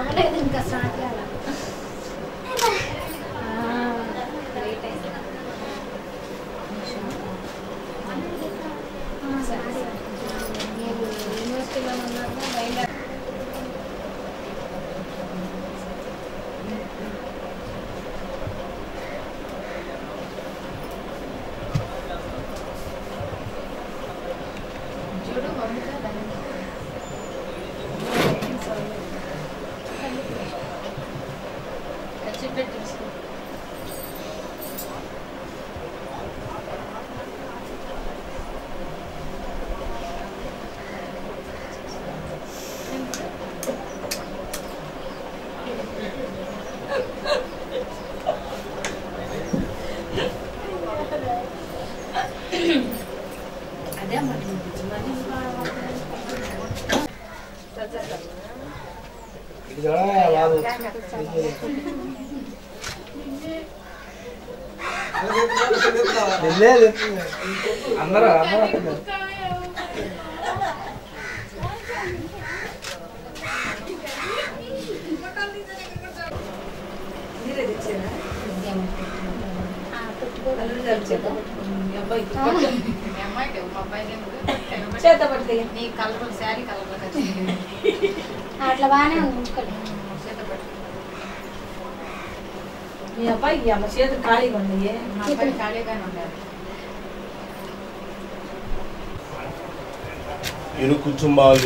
అవ్వలేదు ఇంకా స్టార్ట్ చేయాలి. యూనివర్సిటీలో ఉన్నారు బయట చూడు ఖర్చు పెట్టేసుకో. అదే మరి అందరూ అట్లా బాగానే ఉంది ఉంచుకోండి. మీ అబ్బాయికి అమ్మ చేతి ఖాళీగా ఉంది. ఖాళీగానే ఉండాలి. ఇరు కుటుంబాలు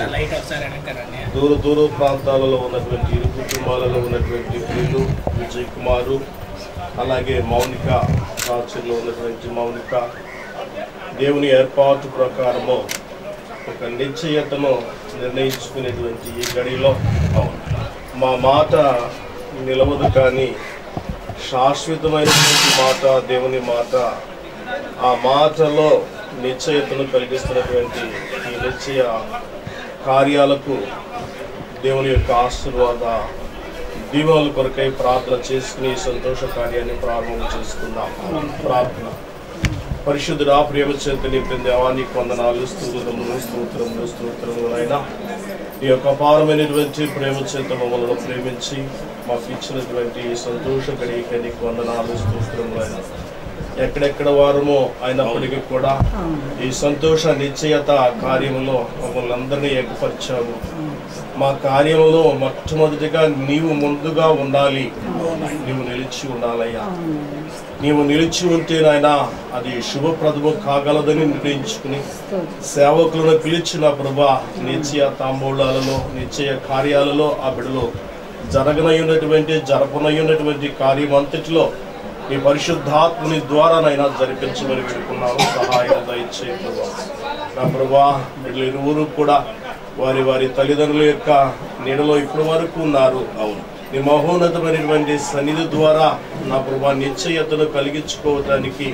దూర ప్రాంతాలలో ఉన్నటువంటి ఇరు కుటుంబాలలో ఉన్నటువంటి ప్రియులు విజయ్ కుమారు, అలాగే మౌనిక, రాచర్లో ఉన్నటువంటి మౌనిక దేవుని ఏర్పాటు ప్రకారము ఒక నిశ్చయతను నిర్ణయించుకునేటువంటి ఈ గడిలో మా మాట నిలవదు, కానీ శాశ్వతమైనటువంటి మాట, దేవుని మాట, ఆ మాటలో నిశ్చయతను కలిగిస్తున్నటువంటి ఈ నిశ్చయ కార్యాలకు దేవుని యొక్క ఆశీర్వాద దీవెనల కొరకై ప్రార్థన చేసుకుని సంతోష కార్యాన్ని ప్రారంభం చేసుకుందాం. ప్రార్థన. పరిశుద్ధుడా, ప్రేమ చేతని దేవానికి వందనాలు, స్తోత్రములు అయినా ఈ యొక్క అపారమైనటువంటి ప్రేమ చేత మమ్మల్ని ప్రేమించి మాకు ఇచ్చినటువంటి సంతోష గడియకి నీకు వందనాలు, స్తోత్రములు అయినా ఎక్కడెక్కడ వారమో అయినప్పటికీ కూడా ఈ సంతోష నిశ్చయత కార్యములో మమ్మల్ని అందరినీ ఏకపరిచావు. మా కార్యంలో మొట్టమొదటిగా నీవు ముందుగా ఉండాలి, నీవు నిలిచి ఉండాలయ్యా. నీవు నిలిచి ఉంటే నాయనా అది శుభప్రదము కాగలదని నిర్ణయించుకుని సేవకులను పిలిచిన ప్రభా నిశ్చయ తాంబూలాలలో, నిశ్చయ కార్యాలలో ఆ బిడలో జరపనయ్యున్నటువంటి కార్యం అంతటిలో ఈ పరిశుద్ధాత్మని ద్వారానైనా జరిపించమని వేడుకున్నాను. సహాయం దయచేయ ప్రభా. నా ప్రభా వీళ్ళు ఇరువురు కూడా వారి వారి తల్లిదండ్రుల యొక్క నీడలో ఇప్పటి వరకు ఉన్నారు. నీ మహోన్నతమైనటువంటి సన్నిధి ద్వారా నా ప్రభా నిశ్చయతను కలిగించుకోవటానికి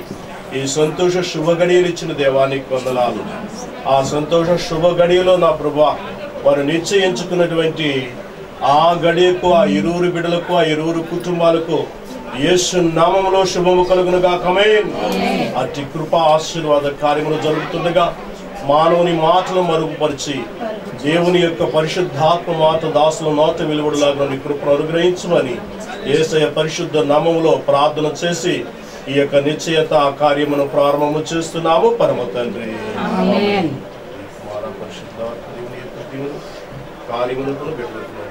ఈ సంతోష శుభగడియలు ఇచ్చిన దేవానికి వందనాలు. ఆ సంతోష శుభగడియలో నా ప్రభా వారు నిశ్చయించుకున్నటువంటి ఆ గడియకు, ఆ ఇరువురు బిడ్డలకు, ఆ ఇరువురు కుటుంబాలకు యేసు నామములో శుభము కలుగును గాక. ఆమేన్. అట్టి కృప ఆశీర్వాద కార్యములు జరుగుతుండగా మానవుని మాటలు మరుగుపరిచి దేవుని యొక్క పరిశుద్ధాత్మ మాట దాసుల నోట వెలువడులాగా నీ కృపను అనుగ్రహించమని యేసయ్య పరిశుద్ధ నామములో ప్రార్థన చేసి ఈ యొక్క నిశ్చయత కార్యమును ప్రారంభము చేస్తున్నాము. పరమ తండ్రి పరిశుద్ధాత్మ దేవుని యొక్క దీవులు కార్యములకు బిడ్డలకు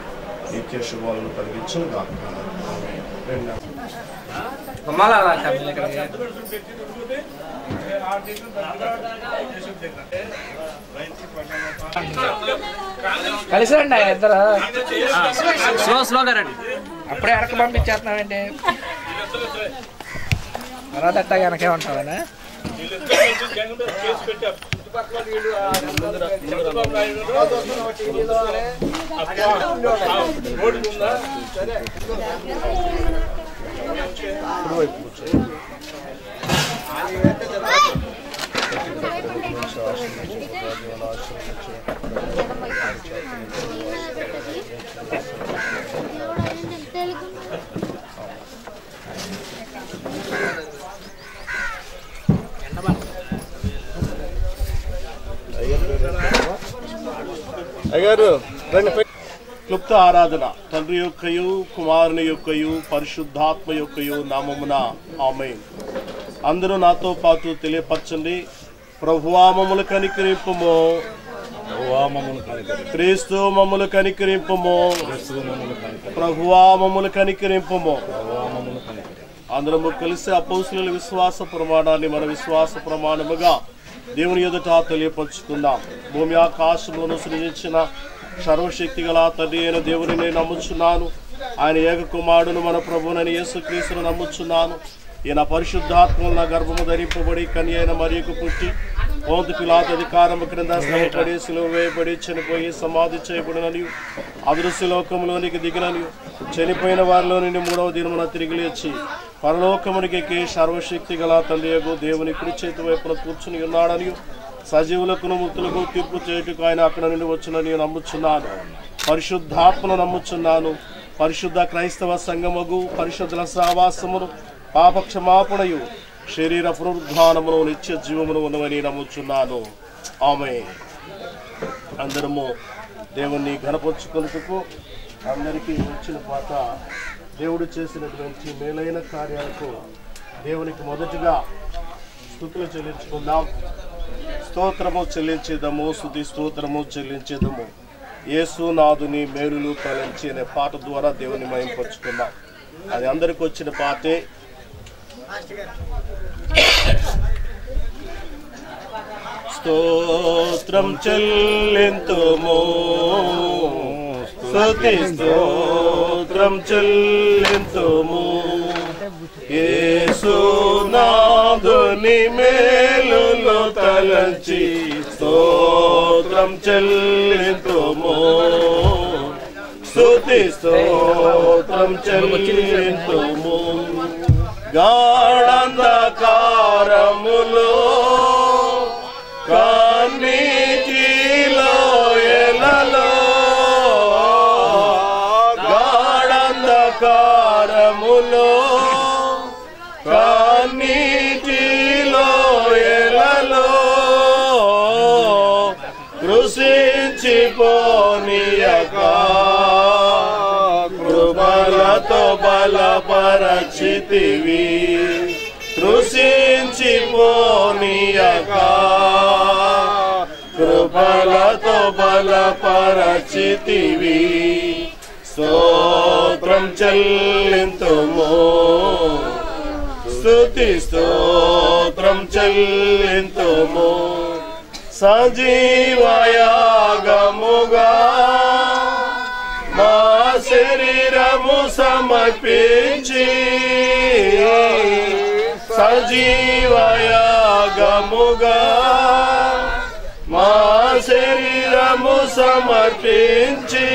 నిత్య శుభాలను కలిగించు గాక. కలిసి రండి ఇద్దరు. స్లోగా రండి. అప్పుడే వెనక పంపించేస్తున్నామండి. తర్వాత అట్టా వెనకే ఉంటామని అయ్యారు రండి. క్లుప్త ఆరాధన తండ్రి యొక్కయు కుమారుని యొక్కయు పరిశుద్ధాత్మ యొక్కయు నామమున ఆమేన్. అందరూ నాతో పాటు తెలియపరచండి. ప్రభువా మమ్ములు కనికరింపుము, క్రీస్తు మమ్ములు కనికరింపుము, ప్రభువా మమ్ములు కనికరింపుము. అందరము కలిసి అపోస్తుల విశ్వాస ప్రమాణాన్ని మన విశ్వాస ప్రమాణముగా దేవుని ఎదుట తెలియపరుచుకుందాం. భూమి ఆకాశములను సృజించిన సర్వశక్తి గల తండ్రి అయిన దేవుని నేను నమ్ముచున్నాను. ఆయన ఏక కుమారుడును మన ప్రభువునైన యేసుక్రీస్తును నమ్ముచున్నాను. ఈయన పరిశుద్ధాత్మల గర్భము ధరింపబడి కన్య అయిన మరియకు పుట్టి పొంతు పిలాతు అధికారము క్రింద శ్రమపడి సిలువ వేయబడి చనిపోయి సమాధి చేయబడినని అదృశ్య లోకంలోనికి దిగినని చనిపోయిన వారిలో నుండి 3వ దినమున తిరిగి లేచి పరలోకమునికి సర్వశక్తి గల తండ్రి యొగు దేవుని కుడి చేతి వైపున కూర్చుని ఉన్నాడని సజీవులకును మృతులకు తీర్పు చేయుటకు ఆయన అక్కడ నుండి వచ్చునని నమ్ముచున్నాను. పరిశుద్ధాత్మను నమ్ముచున్నాను. పరిశుద్ధ క్రైస్తవ సంఘముగు పరిశుద్ధుల సహవాసమును పాప క్షమాపణయు శరీర పునరుద్ధానమును నిత్య జీవమును ఉన్నవని నమ్ముచున్నాను. ఆమేన్. అందరము దేవుణ్ణి ఘనపరుచుకొనుటకు అందరికీ వచ్చిన పాట దేవుడు చేసినటువంటి మేలైన కార్యాలకు దేవునికి మొదటిగా స్తుతులు చెల్లించుకుందాం. స్తోత్రము చెల్లించేదము, స్తుతి స్తోత్రము చెల్లించేదము. యేసు నాదుని మేలులు తలంచి అనే పాట ద్వారా దేవుని మహింపరుచుకుందాం. అది అందరికి వచ్చిన పాటే. స్తోత్రం చెల్లింతుము, స్తుతి స్తోత్రం చెల్లింతుము. యేసు నాదుని మేలులు తలంచి స్తోత్రం చెల్లింతుము, స్తుతి స్తోత్రం చెల్లింతుము. గాఢంధకారములో కన్నీటిలో ఎలలో, గాఢంధకారములో కన్నీటిలో ఎలలో కృషించిపోనీయక కృపలతో బలపరచితివి. కృషించిపోనీయక కృపలతో బలపరచితివి. స్తోత్రం చెల్లింతుము, స్తుతి స్తోత్రం చెల్లింతుము. సజీవయాగముగా మా శరీరము సమర్పించి, సజీవయాగముగా మా శరీరము సమర్పించి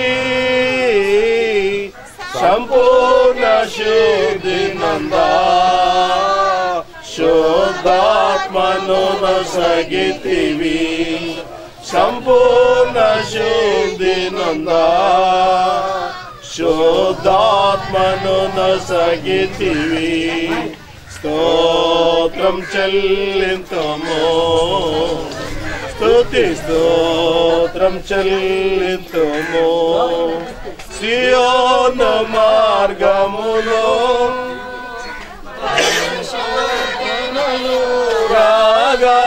సంపూర్ణ శుద్ధి నందా శుద్ధాత్మను నొసగితివి. సంపూర్ణ శుద్ధి నందా శుద్ధాత్మను నొసగితివి. స్తోత్రం చెల్లింతుము, స్తుతి స్తోత్రం చెల్లింతుము. సియోను మార్గములో రాగా,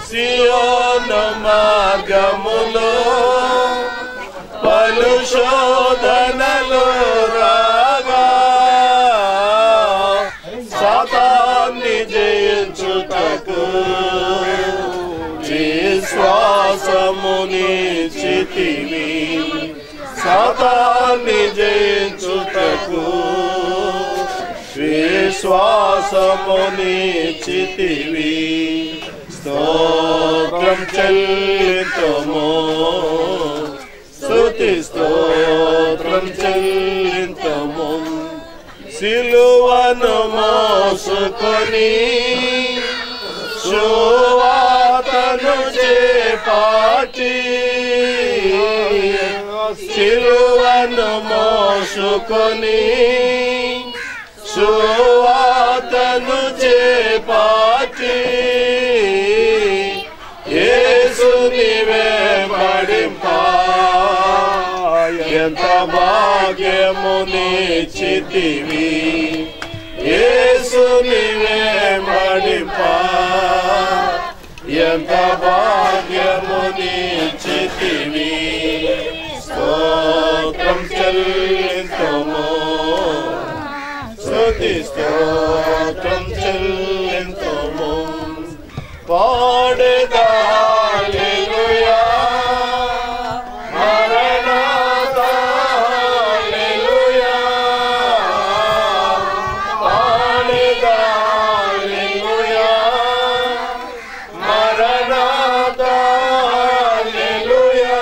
సియోను మార్గములో పలు శోధనలు రాగా, సాతాన్ని జయించుటకు విశ్వాసమునిచ్చితివి. సాతాన్ని జయించుటకు విశ్వాసమునిచ్చితివి. స్తోత్రం చెల్లింతుము, స్తుతి స్తోత్రం చెల్లింతుము. సిలువను మోసుకొని సువార్తను చేపట్టి, సిలువను మోసుకొని సువార్తను చేపట్టి యేసుని వెంబడింప భాగ్యమునిచ్చితివి యేసుని వెంబడింప ఎంత భాగ్యమునిచ్చితివి స్తోత్రం చెల్లింతుము స్తుతి స్తోత్రం చెల్లింతుము పాడెదా హల్లెలూయా మరణాతా హల్లెలూయా పాడెదా హల్లెలూయా మరణాతా హల్లెలూయా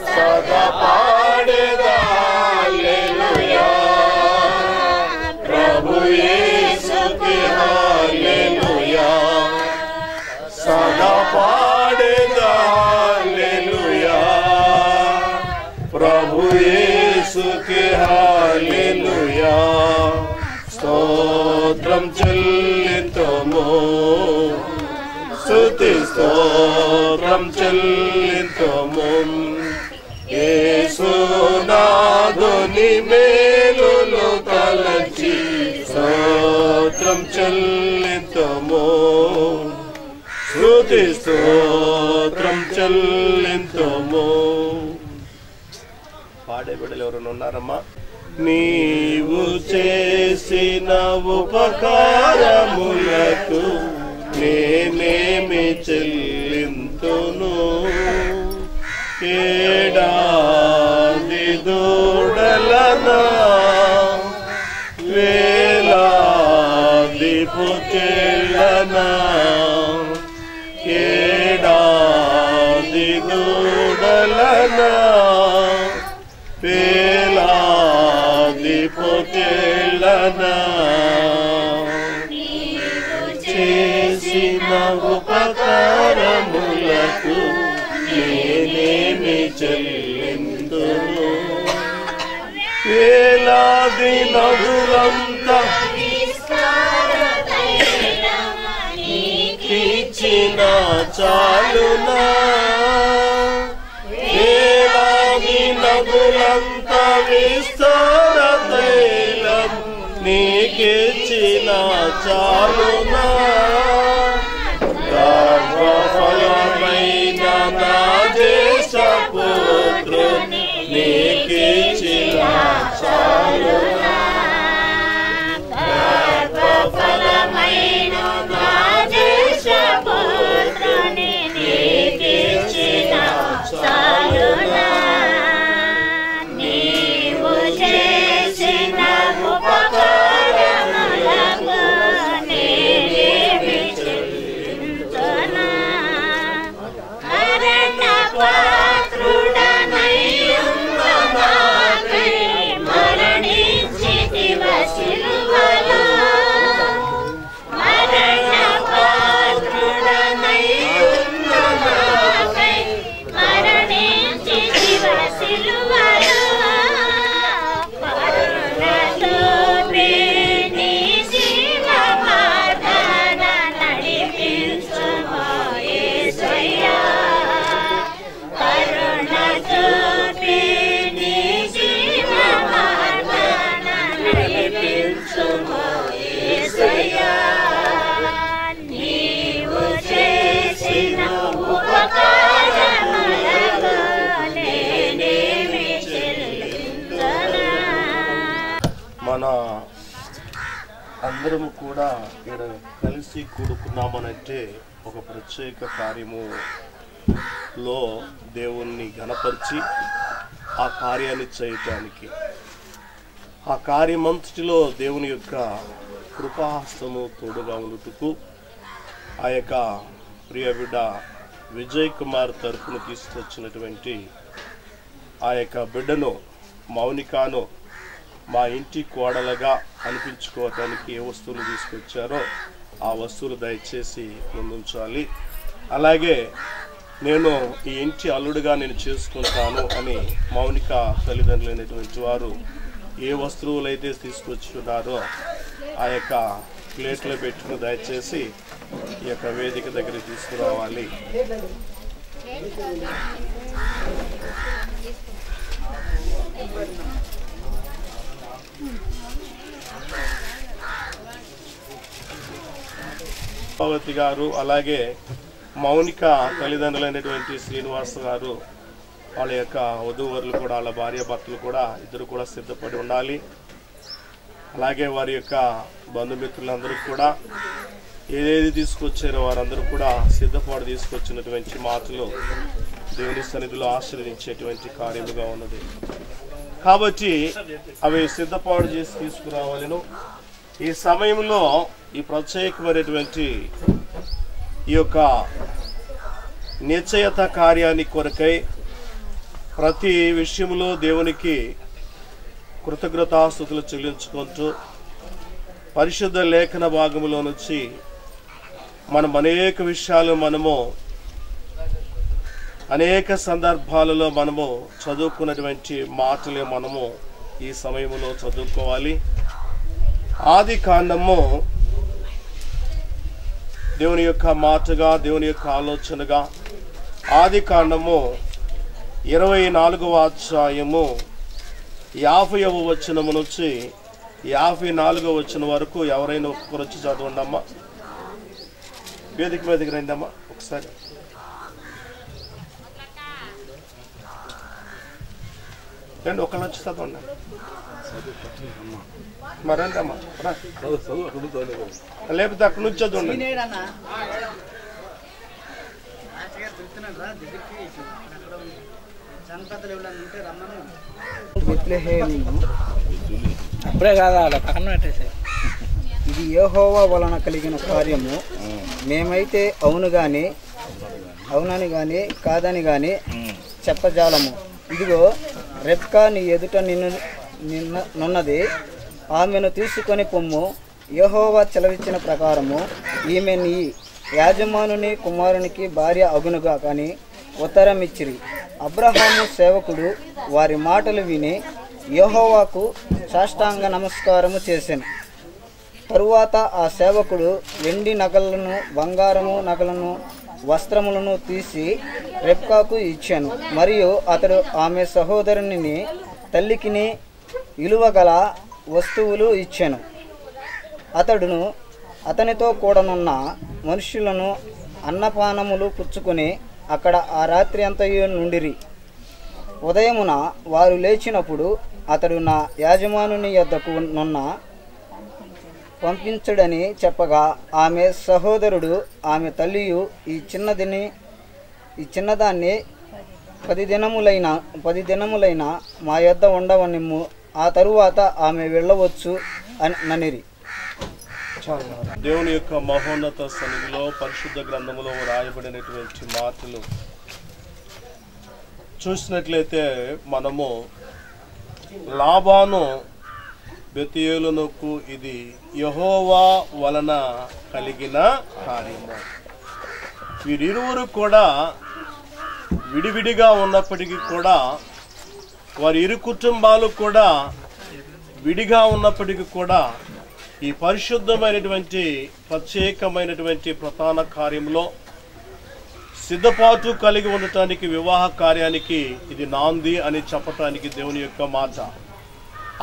సదా పాడెదా హల్లెలూయా ప్రభు యేసుకి హల్లెలూయా సదా పాడెదా హల్లెలూయా ప్రభు యేసుకి హల్లెలూయా స్తోత్రం చెల్లింతుము స్తుతి స్తోత్రం చెల్లింతుము యేసునాథుని మేలులు తలచి స్తోత్రం చెల్లింతుము స్తుతి స్తోత్రం చెల్లింతుము పాడే బిడ్డలు ఎవరైనా ఉన్నారమ్మా నీవు చేసిన ఉపకారములకు నేనేమి చెల్లింతును ఏడాది దూడలనా వేలాది పొట్టేళ్ళనా ఏడాది దూడలనా వేలాది పొట్టేళ్ళనా చేసిన ఉపకారములకు నేనేమి చెల్లింతును వేలాది నదులంతా ఇచ్చిన చాలునా వేలాది నదులంతా విస్తార తైలం నీకిచ్చిన చాలునా గర్భఫలమైన నా దేశ పుత్రుని నీకిచ్చిన చాలునా గర్భఫలమైన నా దేశ పుత్రుని నీకిచ్చిన చాలునా నీవు చేసిన ఉపకారములకు నేనేమి చెల్లింతును మరణ పాత్రుడనై నాకై మరణించితివ సిలువలో మరణ పాత్రుడనై నాకై మరణించితివ సిలువలో కరుణతోనే నీ జీవ మార్గాన నడిపించుమో యేసయ్యా కరుణతోనే నీ జీవ మార్గాన నడిపించుమో యేసయ్యా నీవు చేసిన ఉపకారములకు నేనేమి చెల్లింతును మన అందరము కూడా ఇక్కడ కలిసి కూడుకున్నామనంటే ఒక ప్రత్యేక కార్యములో దేవుణ్ణి ఘనపరిచి ఆ కార్యాన్ని చేయటానికి ఆ కార్యమంతటిలో దేవుని యొక్క కృపాహస్తము తోడుగా ఉండుటకు ఆ యొక్క ప్రియ బిడ్డ విజయ్ కుమార్ తరఫున తీసుకొచ్చినటువంటి ఆ యొక్క బిడ్డను మౌనికాను మా ఇంటి కోడలుగా అనిపించుకోవటానికి ఏ వస్తువులు తీసుకొచ్చారో ఆ వస్తువులు దయచేసి ముందుంచాలి. అలాగే నేను ఈ ఇంటి అల్లుడుగా నేను చేసుకుంటాను అని మౌనిక తల్లిదండ్రులైనటువంటి వారు ఏ వస్తువులు అయితే తీసుకొచ్చున్నారో ఆ యొక్క ప్లేట్లో పెట్టుకుని దయచేసి ఈ యొక్క వేదిక దగ్గర తీసుకురావాలి. పుష్పవతి గారు అలాగే మౌనిక తల్లిదండ్రులైనటువంటి శ్రీనివాస్ గారు వాళ్ళ యొక్క వధూవరులు కూడా వాళ్ళ భార్యాభర్తలు కూడా ఇద్దరు కూడా సిద్ధపడి ఉండాలి. అలాగే వారి యొక్క బంధుమిత్రులందరూ కూడా ఏదేది తీసుకొచ్చారో వారందరూ కూడా సిద్ధపాటు తీసుకొచ్చినటువంటి మాటలు దేవుని సన్నిధిలో ఆశీర్వదించేటువంటి కార్యముగా ఉన్నది. కాబట్టి అవి సిద్ధపాటు చేసి తీసుకురావాలను. ఈ సమయంలో ఈ ప్రత్యేకమైనటువంటి ఈ యొక్క నిశ్చయత కార్యాన్ని కొరకై ప్రతి విషయంలో దేవునికి కృతజ్ఞతాస్తుతులు చెల్లించుకుంటూ పరిశుద్ధ లేఖన భాగంలో నుంచి మనం అనేక విషయాలు అనేక సందర్భాలలో మనము చదువుకున్నటువంటి మాటలే మనము ఈ సమయంలో చదువుకోవాలి. ఆది కాండము దేవుని యొక్క మాటగా, దేవుని యొక్క ఆలోచనగా ఆది కాండము 24వ అధ్యాయము 50వ వచనము నుంచి 54వ వచనం వరకు ఎవరైనా ఒక్కరు వచ్చి చదవండి అమ్మా. వేదిక మీదకి రండి అమ్మా ఒకసారి. రండి ఒకళ్ళు వచ్చి చదవండి. మరండి అమ్మా లేకపోతే అక్కడి నుంచి చదవండి. అప్పుడే కాదా పక్కన పెట్టేసి. ఇది యెహోవా వలన కలిగిన కార్యము. మేమైతే అవునని గాని కాదని గాని చెప్పజాలము. ఇదిగో రెబ్కా నీ ఎదుట నున్నది, ఆమెను తీసుకొని పొమ్ము. యెహోవా సెలవిచ్చిన ప్రకారము ఈమె నీ యాజమానుని కుమారునికి భార్య అగునుగా కానీ ఉత్తరమిచ్చిరి. అబ్రహాము సేవకుడు వారి మాటలు విని యెహోవాకు సాష్టాంగ నమస్కారము చేసెను. తరువాత ఆ సేవకుడు వెండి నగలను, బంగారము నగలను, వస్త్రములను తీసి రెబ్కాకు ఇచ్చాను. మరియు అతడు ఆమె సహోదరుని తల్లికిని విలువగల వస్తువులు ఇచ్చాను. అతడును అతనితో కూడనున్న మనుష్యులను అన్నపానములు పుచ్చుకొని అక్కడ ఆ రాత్రి అంతయు నుండిరి. ఉదయమున వారు లేచినప్పుడు అతడు నా యాజమానుని యొద్దకు నున్న పంపించడని చెప్పగా ఆమె సహోదరుడు ఆమె తల్లియు ఈ చిన్నదాన్ని 10 దినములైన మా యొద్ద ఉండవనిమ్ము, ఆ తరువాత ఆమె వెళ్ళవచ్చు అని ననిరి. దేవుని యొక్క మహోన్నత సన్నిధిలో పరిశుద్ధ గ్రంథములో రాయబడినటువంటి మాటలు చూసినట్లయితే మనము లాబాను బెతయేలునకు ఇది యెహోవా వలన కలిగిన కార్యము. వీరిరువురు కూడా విడివిడిగా ఉన్నప్పటికీ కూడా, వారి ఇరు కుటుంబాలు కూడా విడిగా ఉన్నప్పటికీ కూడా, ఈ పరిశుద్ధమైనటువంటి ప్రత్యేకమైనటువంటి ప్రధాన కార్యంలో సిద్ధపాటు కలిగి ఉండటానికి, వివాహ కార్యానికి ఇది నాంది అని చెప్పటానికి దేవుని యొక్క మాట.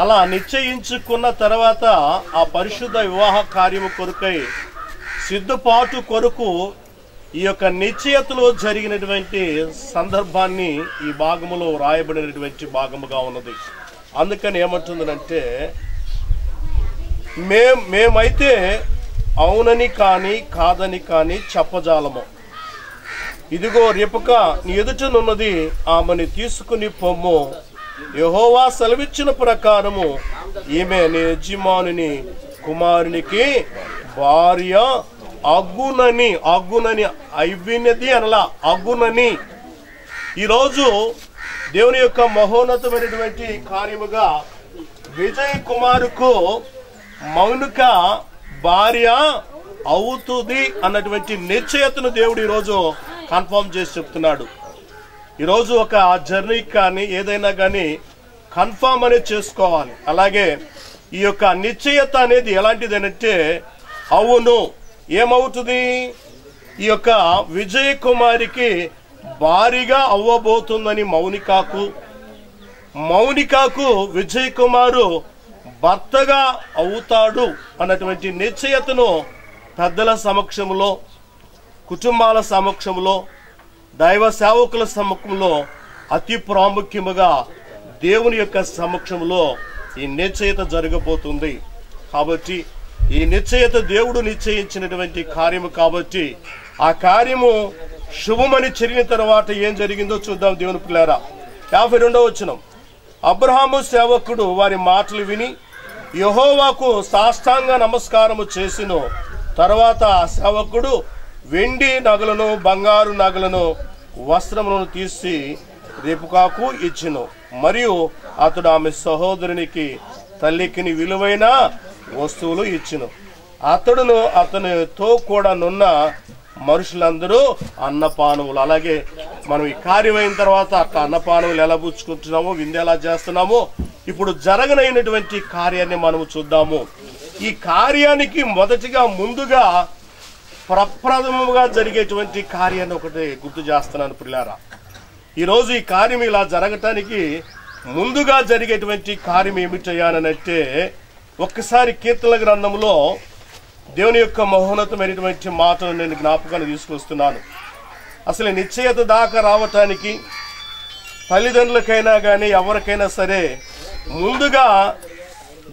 అలా నిశ్చయించుకున్న తర్వాత ఆ పరిశుద్ధ వివాహ కార్యము కొరకై సిద్ధపాటు కొరకు ఈ యొక్క నిశ్చయతలో జరిగినటువంటి సందర్భాన్ని ఈ భాగములో రాయబడినటువంటి భాగముగా ఉన్నది. అందుకని ఏమంటుందంటే, మేమైతే అవునని కానీ కాదని కానీ చెప్పజాలము. ఇదిగో రెబ్కా నీ ఎదుటనున్నది, ఆమెను తీసుకుని పొమ్ము. యెహోవా సెలవిచ్చిన ప్రకారము ఈమె నీ యజమానుని కుమారునికి భార్య అగునని అవ్వినది అనలా, అగునని. ఈరోజు దేవుని యొక్క మహోన్నతమైనటువంటి కార్యముగా విజయ్ కుమారుకు మౌనిక భార్య అవుతుంది అన్నటువంటి నిశ్చయతను దేవుడు ఈరోజు కన్ఫర్మ్ చేసి చెప్తున్నాడు. ఈరోజు ఒక జర్నీ కానీ ఏదైనా కానీ కన్ఫర్మ్ అనేది చేసుకోవాలి. అలాగే ఈ యొక్క నిశ్చయత అనేది ఎలాంటిదనంటే, అవును ఏమవుతుంది, ఈ యొక్క విజయ్ కుమారికి భారీగా అవ్వబోతుందని మౌనికాకు విజయ్ కుమారు భర్తగా అవుతాడు అన్నటువంటి నిశ్చయతను పెద్దల సమక్షంలో, కుటుంబాల సమక్షంలో, దైవ సేవకుల సముఖంలో, అతి ప్రాముఖ్యముగా దేవుని యొక్క సమక్షంలో ఈ నిశ్చయిత జరగబోతుంది. కాబట్టి ఈ నిశ్చయిత దేవుడు నిశ్చయించినటువంటి కార్యము కాబట్టి ఆ కార్యము శుభమని జరిగిన తర్వాత ఏం జరిగిందో చూద్దాం దేవుని పిల్లారా. 52వ వచనం. అబ్రహాము సేవకుడు వారి మాటలు విని యెహోవాకు సాష్టాంగ నమస్కారము చేసిను. తర్వాత ఆ సేవకుడు వెండి నగలను, బంగారు నగలను, వస్త్రములను తీసి రిబ్కాకు ఇచ్చెను. మరియు అతడు ఆమె సహోదరునికి తల్లికి విలువైన వస్తువులు ఇచ్చెను. అతడును అతనితో కూడా నున్న మనుషులందరూ అన్నపానములు. అలాగే మనం ఈ కార్యం అయిన తర్వాత అట్లా అన్నపానములు ఎలా పుచ్చుకుంటున్నామో, విందు ఎలా చేస్తున్నామో, ఇప్పుడు జరగనైనటువంటి కార్యాన్ని మనము చూద్దాము. ఈ కార్యానికి మొదటిగా ముందుగా ప్రప్రథమముగా జరిగేటువంటి కార్యాన్ని ఒకటి గుర్తు చేస్తున్నాను ప్రియులారా. ఈరోజు ఈ కార్యం ఇలా జరగటానికి ముందుగా జరిగేటువంటి కార్యం ఏమిటయ్యానంటే, ఒక్కసారి కీర్తనల గ్రంథంలో దేవుని యొక్క మహోన్నతమైనటువంటి మాటలు నేను జ్ఞాపకాన్ని తీసుకొస్తున్నాను. అసలు నిశ్చయత దాకా రావటానికి తల్లిదండ్రులకైనా కానీ ఎవరికైనా సరే ముందుగా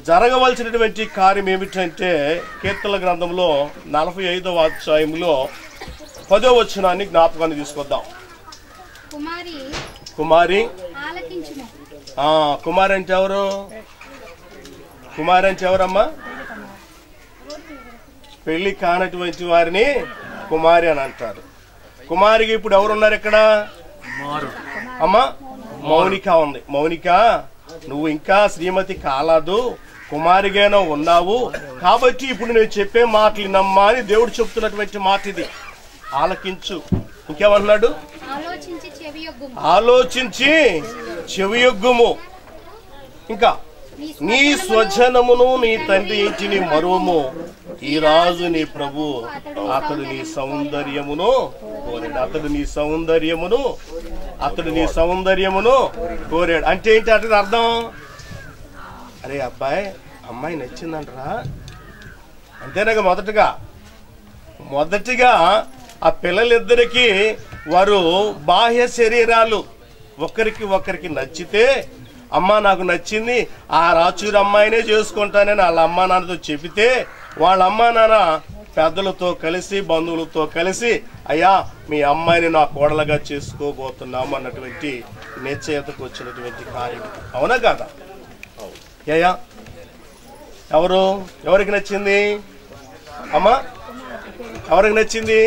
జరగవలసినటువంటి కార్యం ఏమిటంటే, కీర్తనల గ్రంథంలో 45వ అధ్యాయంలో 10వ వచనాన్ని జ్ఞాపకాన్ని తీసుకొద్దాం. కుమారి కుమారి అంటే ఎవరు? కుమారి అంటే ఎవరమ్మా? పెళ్లి కానటువంటి వారిని కుమారి అని అంటారు. కుమారికి ఇప్పుడు ఎవరున్నారు ఇక్కడ? అమ్మా మౌనిక ఉంది. మౌనిక, నువ్వు ఇంకా శ్రీమతి కాలాదు, కుమారిగానో ఉన్నావు. కాబట్టి ఇప్పుడు నేను చెప్పే మాటలు వినమ్మా అని దేవుడు చెప్తున్నటువంటి మాట ఇది. ఆలకించు. ఇంకేమన్నాడు? ఆలోచించి చెవియొగ్గుము. ఇంకా నీ స్వజనమును నీ తండ్రి ఇంటిని మరువము. ఈ రాజు నీ ప్రభు, అతడు నీ సౌందర్యమును కోరాడు. అతడు నీ సౌందర్యమును కోరాడు అంటే ఏంటి? అతడు అర్థం, అరే అబ్బాయి అమ్మాయి నచ్చిందంటరా అంతేనాక. మొదటిగా ఆ పిల్లలిద్దరికి వారు బాహ్య శరీరాలు ఒకరికి ఒకరికి నచ్చితే, అమ్మ నాకు నచ్చింది, ఆ రాచూరు అమ్మాయినే చేసుకుంటానని వాళ్ళ అమ్మా నాన్నతో చెబితే, వాళ్ళ అమ్మా నాన్న పెద్దలతో కలిసి, బంధువులతో కలిసి, అయ్యా మీ అమ్మాయిని నా కోడలుగా చేసుకోబోతున్నాము అన్నటువంటి నిశ్చయతకు వచ్చినటువంటి కార్యం. అవునా కాదా? అయ్యా ఎవరికి నచ్చింది అమ్మా? ఎవరికి నచ్చింది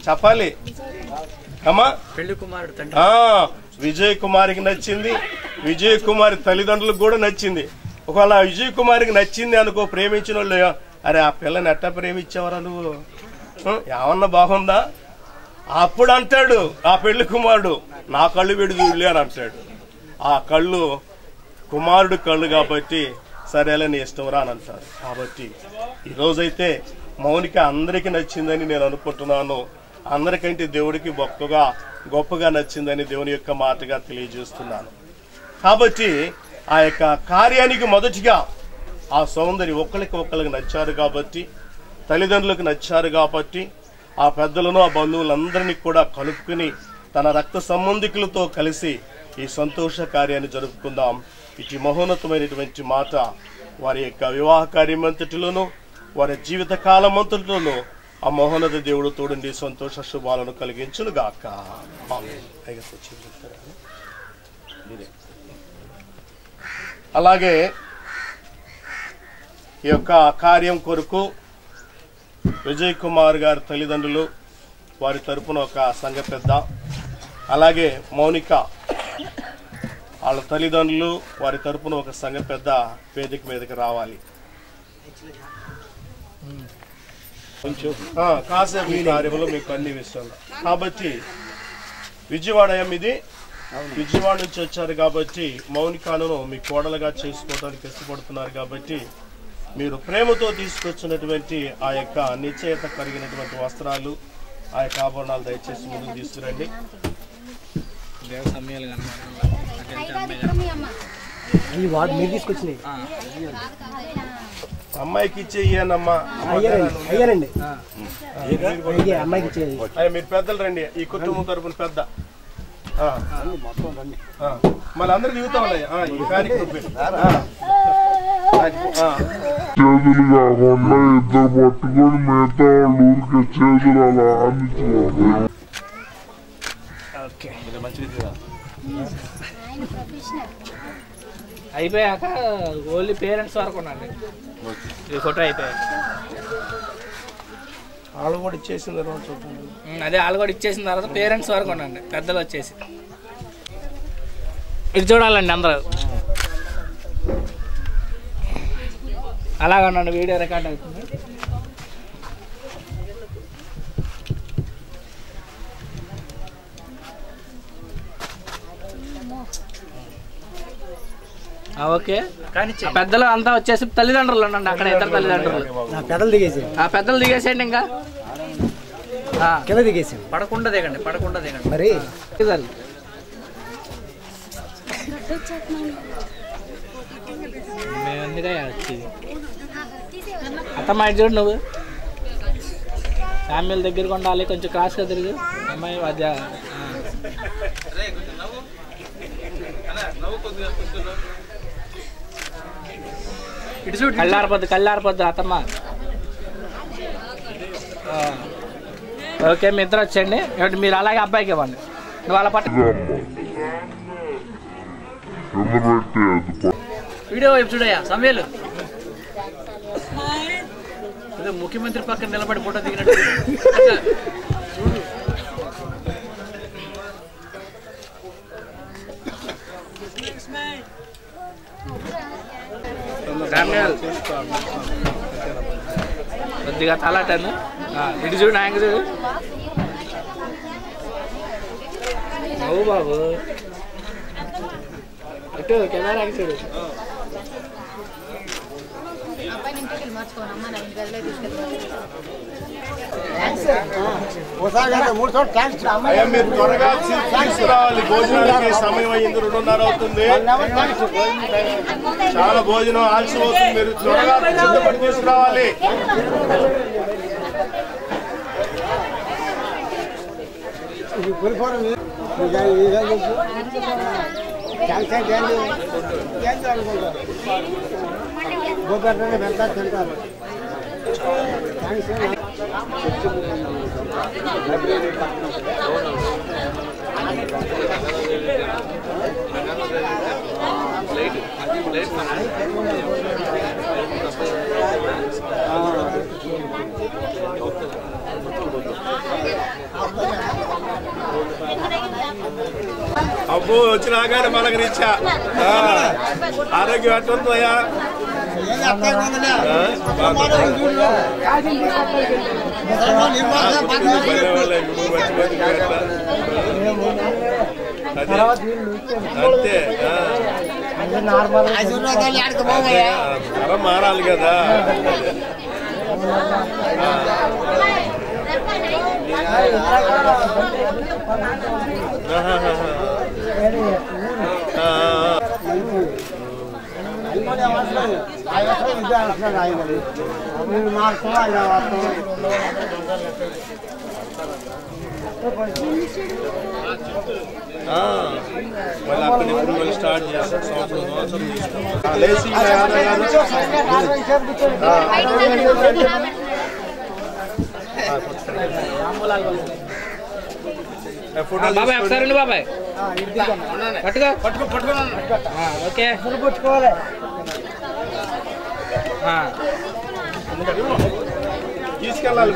చెప్పాలి అమ్మా? పెళ్లి కుమారుడు విజయ్ కుమార్కి నచ్చింది. విజయ్ కుమార్ తల్లిదండ్రులకు కూడా నచ్చింది. ఒకవేళ విజయ్ కుమార్కి నచ్చింది అనుకో, ప్రేమించిన వాళ్ళు, అరే ఆ పిల్లని ఎట్టా ప్రేమించావరా నువ్వు, ఏమన్నా బాగుందా? అప్పుడు అంటాడు ఆ పెళ్లి కుమారుడు, నా కళ్ళు విడుదల అని అంటాడు. ఆ కళ్ళు కుమారుడు కళ్ళు కాబట్టి సరేలే నీ ఇష్టంరా అని అంటారు. కాబట్టి ఈరోజైతే మౌనిక అందరికీ నచ్చిందని నేను అనుకుంటున్నాను. అందరికంటే దేవుడికి గొప్పగా నచ్చిందని దేవుని యొక్క మాటగా తెలియజేస్తున్నాను. కాబట్టి ఆ యొక్క కార్యానికి మొదటిగా ఆ సౌందర్యం ఒకరికి నచ్చారు కాబట్టి, తల్లిదండ్రులకు నచ్చారు కాబట్టి, ఆ పెద్దలను ఆ బంధువులందరినీ కూడా కలుపుకుని తన రక్త సంబంధికులతో కలిసి ఈ సంతోష కార్యాన్ని జరుపుకుందాం. ఇటు మహోన్నతమైనటువంటి మాట వారి యొక్క వివాహ కార్యమంతటిలోనూ, వారి జీవిత కాలమంతటిలోనూ ఆ మహోన్నత దేవుడు తోడుండి సంతోష శుభాలను కలిగించును గాక. అలాగే ఈ యొక్క కార్యం కొరకు విజయ్ కుమార్ గారి తల్లిదండ్రులు, వారి తరపున ఒక సంఘ పెద్ద, అలాగే మౌనిక వాళ్ళ తల్లిదండ్రులు, వారి తరపున ఒక సంఘ పెద్ద వేదిక మీదకి రావాలి. కాసేపు ఈ కార్యంలో మీకు అన్ని విషయాలు. కాబట్టి విజయవాడ ఇది విజయవాడ నుంచి వచ్చారు కాబట్టి మౌనికాను మీ కోడలుగా చేసుకోవడానికి ఇష్టపడుతున్నారు కాబట్టి మీరు ప్రేమతో తీసుకొచ్చినటువంటి ఆ యొక్క నిశ్చయత కలిగినటువంటి వస్త్రాలు, ఆ యొక్క ఆభరణాలు దయచేసి ముందుకు తీసుకురండి. మీరు తీసుకొచ్చినాయి. అమ్మాయికి ఇచ్చేయనమ్మా. అయ్యారండి అమ్మాయికి మీరు పెద్దలు రండి, ఈ కుటుంబం తరపున పెద్ద. మళ్ళీ అందరూ దిగుతాం ఈ కార్యక్రమం చేతులు కాకుండా ఇద్దరు పట్టుకొని మిగతా ఊరికి చేతులు అలా ఆడించుకోవాలి. అయిపోయాక ఓన్లీ పేరెంట్స్ వరకు ఉండండి. ఈ ఫోటో అయిపోయాక వాళ్ళు కూడా ఇచ్చేసిన తర్వాత అదే వాళ్ళు కూడా ఇచ్చేసిన తర్వాత పేరెంట్స్ వరకు ఉండండి, పెద్దలు వచ్చేసి ఇది చూడాలండి అందరూ. అలాగ ఉండండి, వీడియో రికార్డ్ అవుతుంది. ఓకే, పెద్దలు అంతా వచ్చేసి తల్లిదండ్రులు ఉండండి అక్కడ, ఇద్దరు తల్లిదండ్రులు. పెద్దలు దిగేసేయండి, ఇంకా కింద దిగేసి పడకుండా దిగండి, పడకుండా దిగండి మరి. మేము ఎందుకు వచ్చేది అత్తమ్మ, ఇటు చూడు నువ్వు. ఫ్యామిలీ దగ్గరకు ఉండాలి, కొంచెం క్రాస్గా తిరిగి అమ్మాయి అదే. కళ్ళారిపోద్దు అత్తమ్మ. ఓకే, మీ ఇద్దరు వచ్చేయండి. మీరు అలాగే అబ్బాయికి ఇవ్వండి, నువ్వు అలా పట్టు. వీడియో వైపు చూడయా సమయాలు. అదే ముఖ్యమంత్రి పక్కన నిలబడి ఫోటో దిగినట్టు. కొద్దిగా తలాటాను, ఇటు చూడు, ఆయన చూడు. అవు బాబు, ఇటు కెమెరాకి చూడు. మీరు త్వరగా తీసుకురావాలి, భోజనానికి సమయం అయింది, 2:30 అవుతుంది. చాలా భోజనం ఆలస్యం అవుతుంది, మీరు త్వరగా సిద్ధపడి తీసుకురావాలి. అబ్బో వచ్చినాగానే పలకరించా. ఆరోగ్యం ఎట్టుందయ్యా? అంతే, జ్వరం మారాలి కదా. మళ్ళీ అక్కడ ఇప్పుడు మళ్ళీ స్టార్ట్ చేస్తాం, సంవత్సరం బాబాయ్ ఒకసారి బాబాయ్ పట్టుకో పట్టుకో. ఓకే, పుచ్చుకోవాలి. తీసుకెళ్ళాలి.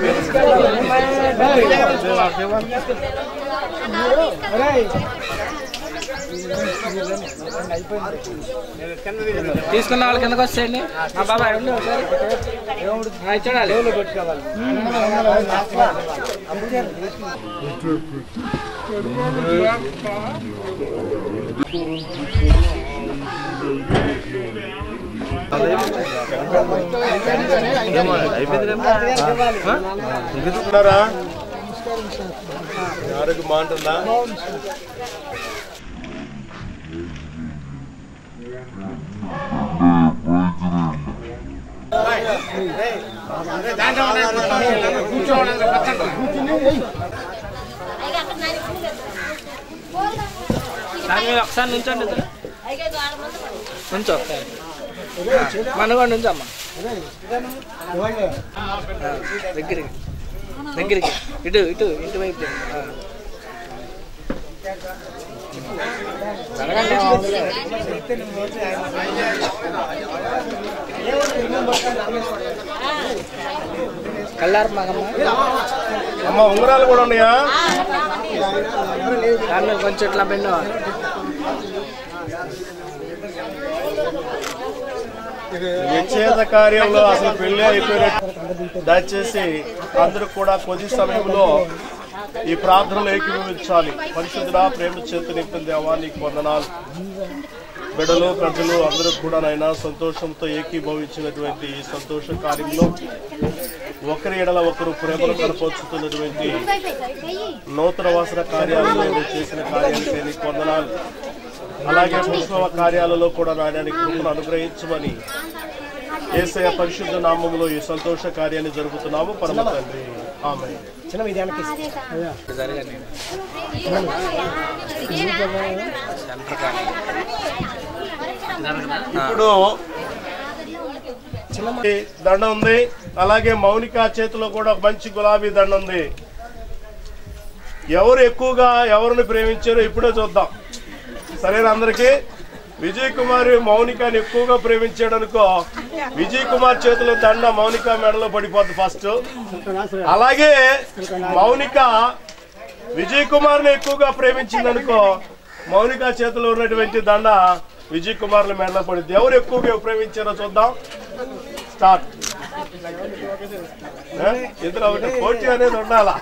తీసుకున్న వాళ్ళు కిందకు వచ్చేయండి. బాబాయ్ చూడాలి. ఆరోగ్యం బాగుంటుందా? ఒకసారి నుంచండి నుంచో మన కూడా నుంచమ్మా దగ్గరికి దగ్గరికి ఇటు ఇటు ఇటువైపు కల్లారు అమ్మ ఉంగరాలు కూడా ఉన్నాయా? కొంచెం ఇట్లా పెన్ను విచ్ఛేద కార్యంలో అసలు పెళ్లి అయిపోయినట్టు. దయచేసి అందరూ కూడా కొద్ది సమయంలో ఈ ప్రార్థనలు ఏకీభవించాలి. పరిశుద్ధుడా, ప్రేమ చేత నింపిన దేవా నీకు వందనాలు. బిడ్డలు ప్రజలు అందరూ కూడా నైనా సంతోషంతో ఏకీభవించినటువంటి ఈ సంతోష కార్యంలో ఒకరి ఎడల ఒకరు ప్రేమను కనపరుచుతున్నటువంటి నూతన వాసన కార్యాలలో చేసిన కార్యాలకి నీకు వందనాలు. అలాగే ఉత్సవ కార్యాలలో కూడా నాయన కృపను అనుగ్రహించమని యేసయ్య పరిశుద్ధ నామములో ఈ సంతోష కార్యాన్ని జరుపుతున్నాము పరమ తండ్రి. ఆమేన్. ఇప్పుడు దండ ఉంది. అలాగే మౌనిక చేతిలో కూడా మంచి గులాబీ దండ ఉంది. ఎవరు ఎక్కువగా ఎవరిని ప్రేమించారో ఇప్పుడే చూద్దాం. సరేనా అందరికి? విజయ్ కుమార్ మౌనికని ఎక్కువగా ప్రేమించాడు అనుకో, విజయ్ కుమార్ చేతిలో దండ మౌనిక మెడలో పడిపోద్ది ఫస్ట్. అలాగే మౌనిక విజయ్ కుమార్ ని ఎక్కువగా ప్రేమించింది అనుకో, మౌనిక చేతిలో ఉన్నటువంటి దండ విజయ్ కుమార్ మెడలో పడింది. ఎవరు ఎక్కువగా ప్రేమించారో చూద్దాం. స్టార్ట్. ఇద్దరు ఒకటి పోటీ అనేది ఉండాలా?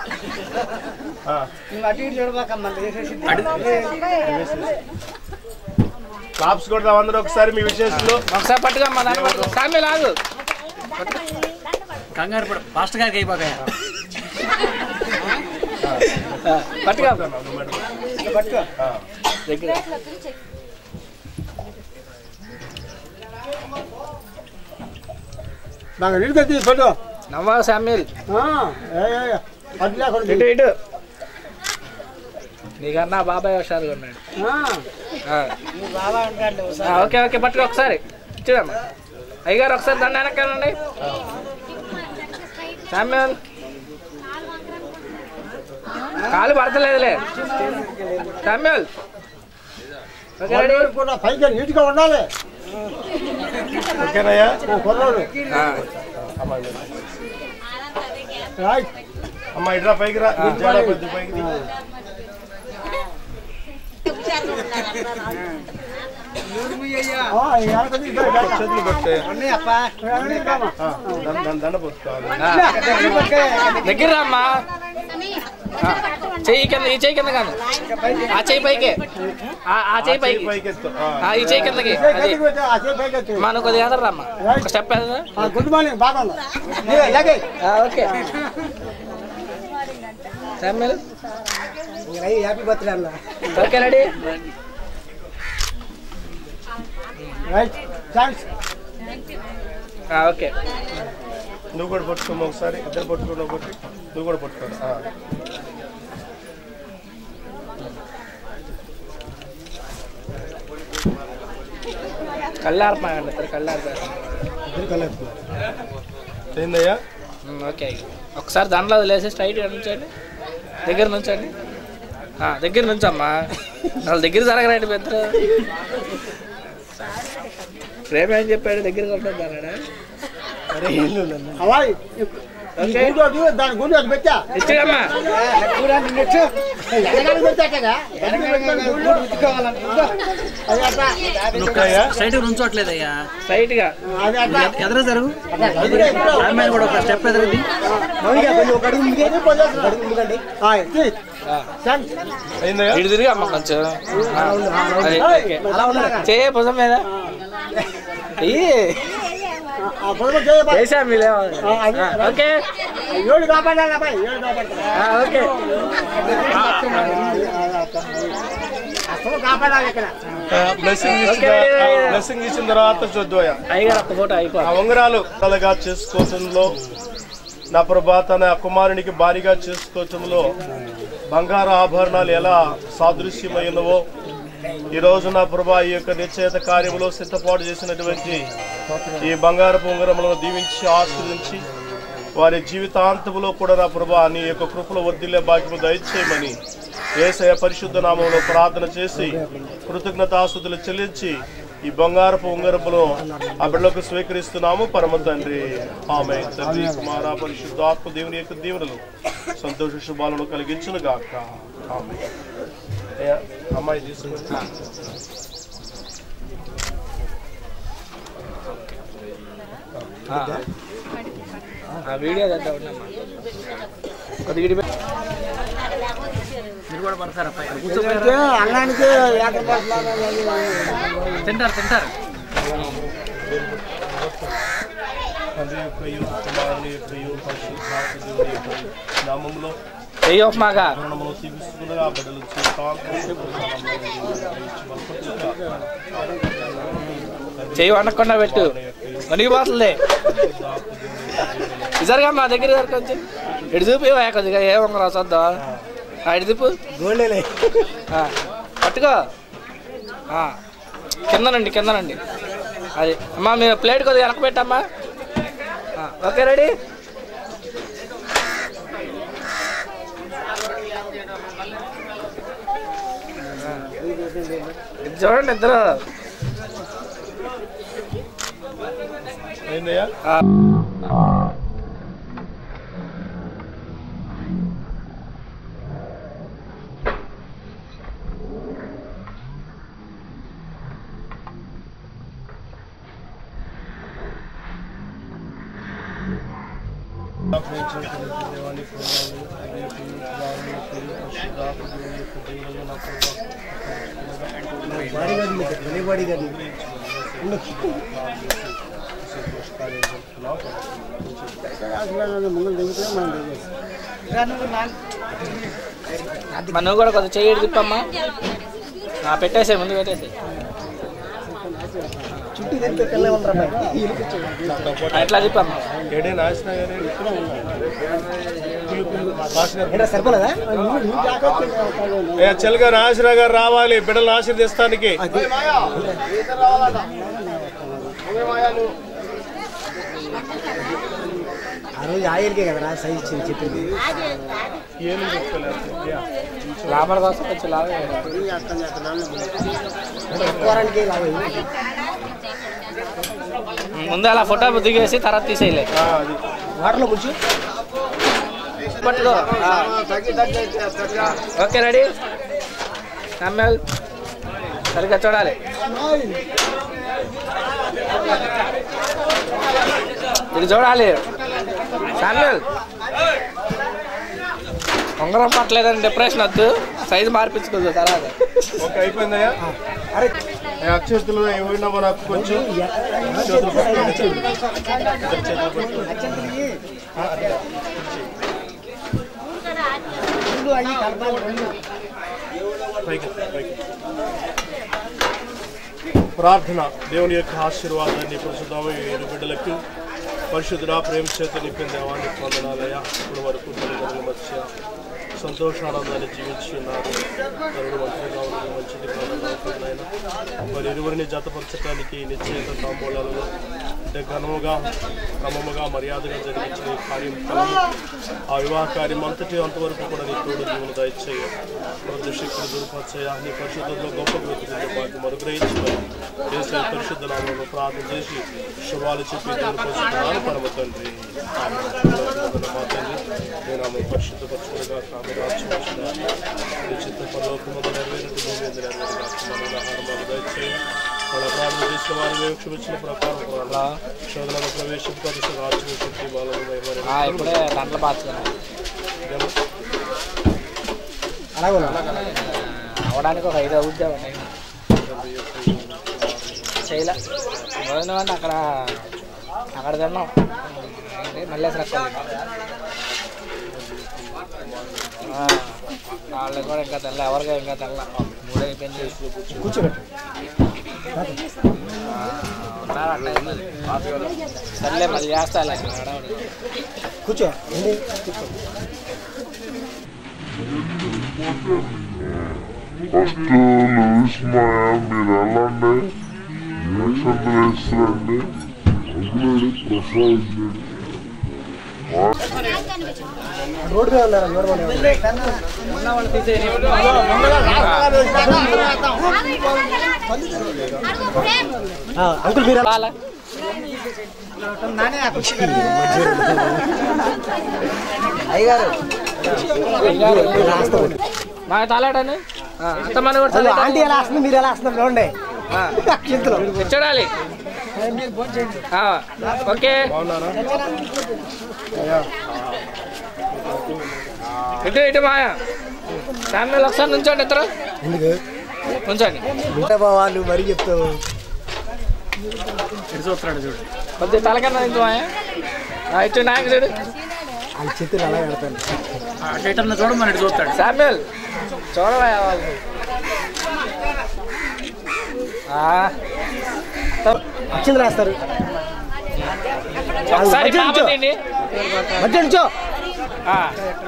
క్లాప్స్ కొడదాం అందరూ ఒకసారి మీ విశేషాలు. ఒకసారి పట్టుకోమ్మా సామి లాగు. కంగారు పడు, ఫాస్ట్ గారికి అయిపోయా. పట్టుకో దగ్గర నవ్వా శామ్యుల్. ఇటు ఇటు నీకన్నా బాబాయ్ హుషారుగా ఉన్నాడు. ఓకే ఓకే పట్టుకో ఒకసారి చూడమ్మా. అయ్యగారు ఒకసారి దండ వెనక్కానండి. శామ్యుల్ కాలు పడతలేదులే. శామ్యుల్ పైగా నీట్గా ఉండాలి. ఓకేనయ్యా? అమ్మ ఇట్రా పైకి రా. పైకి చేతులు పెట్టే దండ పోసుకోవాలి. దగ్గర రామ్మా. చెయ్యి కింద, ఈ చెయ్యి కింద కాదు, ఆ చెయ్యి పైకి, ఆ చెయ్యి పైకి, ఈ చెయ్యి కిందకి. మనం కొద్దిగా ఎదరు రామ్మా. ఒక స్టెప్ గుడ్ మార్నింగ్. బాగుంది. ఓకే శామ్యుల్ హ్యాపీ బర్త్డే అన్న. Okay ready. Right thanks. Okay నువ్వు కూడా పట్టుకోమా ఒకసారి. ఇద్దరు పట్టుకోండి ఒకటి. నువ్వు కూడా పట్టుకోండి. కళ్ళార్పండి ఇద్దరు కళ్ళార్ప. ఏందయ్యా? ఓకే ఒకసారి దాంట్లో వదిలేసి స్ట్రైట్గా నుంచండి. దగ్గర నుంచండి. దగ్గర నుంచమ్మా. వాళ్ళ దగ్గర జరగరండి పెద్దలు. ప్రేమ ఏం చెప్పాడు? దగ్గర కొట్టద్దు అన్నాడా? దాని గుండె అది పెట్టా ఇచ్చాడమ్మా. స్ట్రైట్ నుంచోట్లేదయ్యా. స్ట్రైట్ గా ఎదురు జరుగు. అమ్మాయిని కూడా ఒక స్టెప్ ఎదురుంది. ఇటు తిరిగి అమ్మ కొంచెం చేయ భుజం మీద చేసాం మీలే. ఓకే ఏడు కాపాడాలి అబ్బాయి. ఏడు ఓకే కాపాడతారు. బ్లెస్సింగ్ ఇచ్చిన తర్వాత చూద్దాం. ఆ ఉంగరాలు కలగా చేసుకోవటంలో నా ప్రభా తన కుమారునికి భారీగా చేసుకోవటంలో బంగారు ఆభరణాలు ఎలా సాదృశ్యమైనవో ఈ రోజు నా ప్రభా ఈ యొక్క నిశ్చయిత కార్యంలో సిద్ధపాటు చేసినటువంటి ఈ బంగారపు ఉంగరములను దీవించి ఆశీర్వదించి వారి జీవితాంతంలో కూడా నా ప్రభా నీ యొక్క కృపలో వర్ధిల్లే భాగ్యము దయచేయమని యేసయ్య పరిశుద్ధ నామములో ప్రార్థన చేసి కృతజ్ఞతాస్తుతులు చెల్లించి ఈ బంగారపు ఉంగరమును ఆ బిడ్డలకు స్వీకరిస్తున్నాము పరమ తండ్రి. ఆమేన్. తండ్రి కుమార పరిశుద్ధాత్మ దేవుని యొక్క దీవెనలు సంతోష శుభాలను కలిగించును గాక. ఆమేన్. అమ్మాయి తీసుకుని వీడియో మీరు కూడా పడతారా? అన్నానికి తింటారు తింటారు. తండ్రి యొక్కయు కుమారుని యొక్కయు పరిశుద్ధాత్మ దేవుని యొక్క నామములో మాగా తీపిస్తుండగా బిడ్డలు చెయ్యి వండకుండా పెట్టు మునిగిపోతుంది. ఇసరిగా మా దగ్గర కొంచెం ఇటు చూపి కొద్దిగా ఏ వంగరా చూద్దాం. ఇటు చూపు పట్టుకో. కిందనండి అది అమ్మా మీరు ప్లేట్ కొద్దిగా వెనక పెట్టమ్మా. Okay ready. చూడండి ఇద్దరు ఏందయ్యా నువ్వు కూడా కొంచెం చెయ్యి తిప్పమ్మా. పెట్టేసే ముందు పెట్టేసి ఎట్లా తిప్పమ్మా. చెల్గా నాశరా గారు రావాలి బిడ్డలను ఆశీర్దిస్తానికి. ఆ రోజు ఆయిల్కే కదా సైజ్ ఇచ్చింది చెప్పింది. లాభాల కోసం కొంచెం లాభం ముందు అలా ఫోటో దిగేసి తర్వాత తీసేయలే. వాటర్లో కూర్చో పట్టుకో. Okay ready. సామ్యాల్ సరిగ్గా చూడాలి. ఇది చూడాలి. సామ్యాల్ ఉంగరం పట్టలేదని డిప్రెషన్ వద్దు, సైజు మార్పించుకోదు తర్వాత. ఓకే అయిపోయిందయ్యా. అక్షతులు ఏమైనా మనకు కొంచెం ప్రార్థన. దేవుని యొక్క ఆశీర్వాదాన్ని పరిశుద్ధమైన ఏడు బిడ్డలకు పరిశుద్ధుడా ప్రేమ చేత నింపిన దేవాన్ని పొందనాలయ్యా. ఇప్పటి వరకు తల్లిదండ్రుల మధ్య సంతోషానందాన్ని జీవించి ఉన్నారు. తరుడు మంచిగా ఉంటుంది, మంచిది కాదన్నా. మరి ఇరువురిని జతపరచడానికి నిశ్చయిత తాంబూలాలలో ఘనముగా క్రమముగా మర్యాదగా జరిగించిన ఈ కార్యం ఆ వివాహ కార్యం అంతవరకు కూడా నీ తోడు జీవులు దయచేయ. శక్తులు దుర్పరచయ. నీ పరిశుద్ధంలో గొప్ప వెతుకునే భాగ్యం అనుగ్రహించమని చేసే పరిశుద్ధ నామంలో ప్రార్థన చేసి శుభాలు చెప్పి దుర్పరుచుకున్నాను పరమ తండ్రి. మా తండ్రి నేను ఆమె పరిశుద్ధపరచుకుగా కామరాజ్యం చిత్త పరలోకముందు నెరవేరుతూ భూమి మీద నెరవేరుగా ఆహారం దయచేయ. వాళ్ళ ప్రార్థన చేసిన వారు మేము క్షమించిన ప్రకారం శోధనలో ప్రవేశించారు. రాజ్యం శక్తి బాలను అవడానికి ఒక 5 అవుద్దాం చేయలే. అంటే అక్కడ తిన్నాం మల్లేశ్వర వాళ్ళు కూడా ఇంకా తెల్ల ఎవరిగా ఇంకా తెల్ల కూర్చోబెట్టు. సర్లే మళ్ళీ చేస్తాలే. కూర్చో ఫస్ట్ లూయిస్ మాయా మీరు ఎలా అండి వేస్తారండి అందులో ప్రసాద్ రోడ్డు మీద ఉన్నారు అంకుల్ మీరు అయ్యగారు మా తాలాడని అంతమంది ఆంటీ ఎలా వస్తుంది మీరు ఎలా వస్తున్నారు చూడండి చూడాలి. ఓకే ఇటు ఇటు మాయా ఫ్యామిలీ ఒకసారి నుంచోండి ఇద్దరు ఎందుకు ఉంచండి. బావా నువ్వు మరీ చెప్తావు. చూస్తున్నాడు చూడు కొద్దిగా తలకన్నా నుంచి మాయా ఇటు నాయకు చూడు వాళ్ళ చేతులు అలా పెడతాను. అటన్నా చూడు మన ఇటు చూస్తాడు. శామ్యుల్ చూడవా అక్షింత రాస్తారు. ఒకసారి మధ్య నుంచో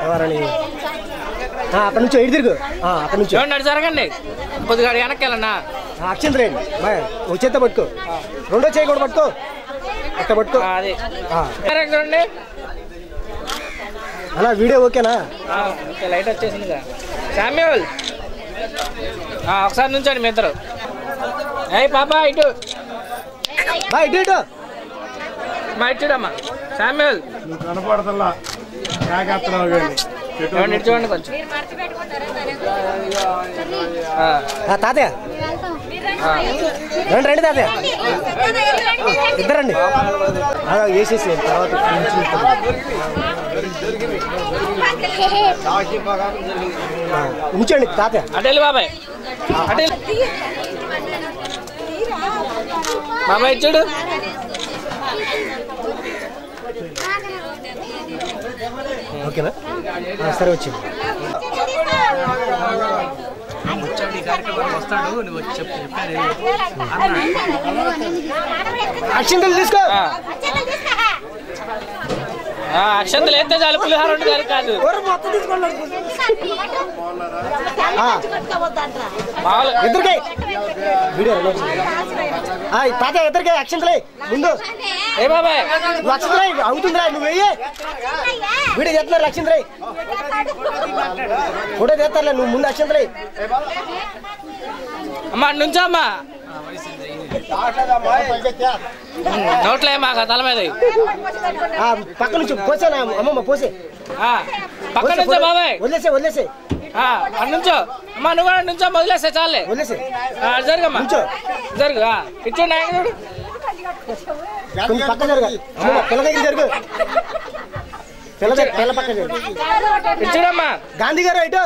ఎవరని అక్కడ నుంచో ఇటు తిరుగు అక్కడ నుంచో జరగండి కొద్దిగా వెనక్కి వెళ్ళన్నా. అక్షింత రండి ఒక చేత పట్టుకో రెండో చేయి కూడా పట్టుకో అట్ట పట్టుకో. అది చూడండి అలా వీడియో ఓకేనా? లైట్ వచ్చేసిందిగా. శామ్యుల్ ఒకసారి నుంచండి మీ ఇద్దరు. ఏయ్ పాపా ఇటు ఇటు ఇటు మా ఇటు చూడమ్మా. శామ్యుల్ నువ్వు కనపడతల్లా చూడండి కొంచెం. తాతయ్య రండి రండి తాతయ్య ఇద్దరండి వేసేసి తర్వాత ఉంచండి తాతయ్య. అటెల్ బాబాయ్ అటెల్ బాబాయ్ చూడు. ఓకేనా సరే వచ్చింది. అక్షంతలు తీసుకో. అక్షంతలు ఎంత చాలు పులిహార ఉండాలి కాదు. ఇద్దరికై వీడియో తాతయ్య ఇద్దరికై అక్షంతలే ముందు. ఏ బాబాయ్ అక్షంతలే అవుతుందిరా నువ్వు వెయ్యి వీడియో చేస్తున్నారు. అక్షంతలే ఫోటో చేస్తారులే నువ్వు ముందు అక్షంతలే. అమ్మా నుంచమ్మా నోట్లే మాకు తల మీద పక్క నుంచి పోసేనా అమ్మమ్మ పోసే పక్క నుంచో బాబాయ్ వదిలేసే వదిలేసే నుంచో అమ్మా నువ్వు కూడా నుంచో వదిలేసే చాలే వదిలేసే జరుగమ్మా జరుగు ఇచ్చే నాయకుడు కొంచెం పక్క జరుగు పిల్ల దగ్గర జరుగు పిల్ల పక్క జరుగు ఇచ్చుడమ్మా గాంధీ గారు ఇటు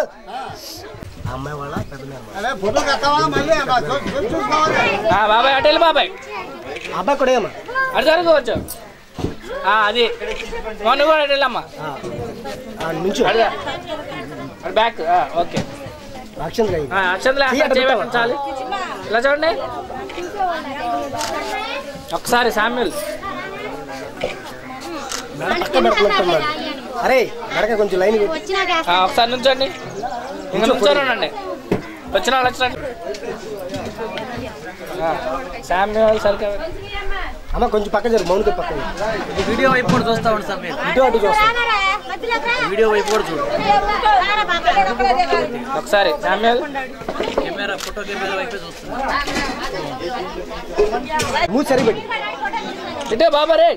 అమ్మాయి వాళ్ళ బాబాయ్ అటెల్ బాబాయ్ అబ్బాయి కూడా ఏమా అటు జరుగుకోవచ్చు. అది మొన్న కూడా అటెళ్ళమ్మా నుంచి బ్యాక్. ఓకే అక్షంతలు చాలు ఇలా చూడండి ఒకసారి. శామ్యుల్ అరే నడక కొంచెం లైన్ ఒకసారి నుంచోండి. ఇంకా నుంచోనండి వచ్చిన వాళ్ళు వచ్చినట్టు. శామ్యుల్ సరిగ్గా అమ్మ కొంచెం పక్క జరుగు మౌనిక పక్క వీడియో వైపు కూడా చూస్తా ఉంటా సార్. ఇటు అటు చూస్తా వీడియో వైపు కూడా చూడు ఒకసారి. శామ్యుల్ కెమెరా ఫోటో కెమెరా వైపు చూస్తున్నా. మూడు సరిపెట్టి ఇటే బాబా రే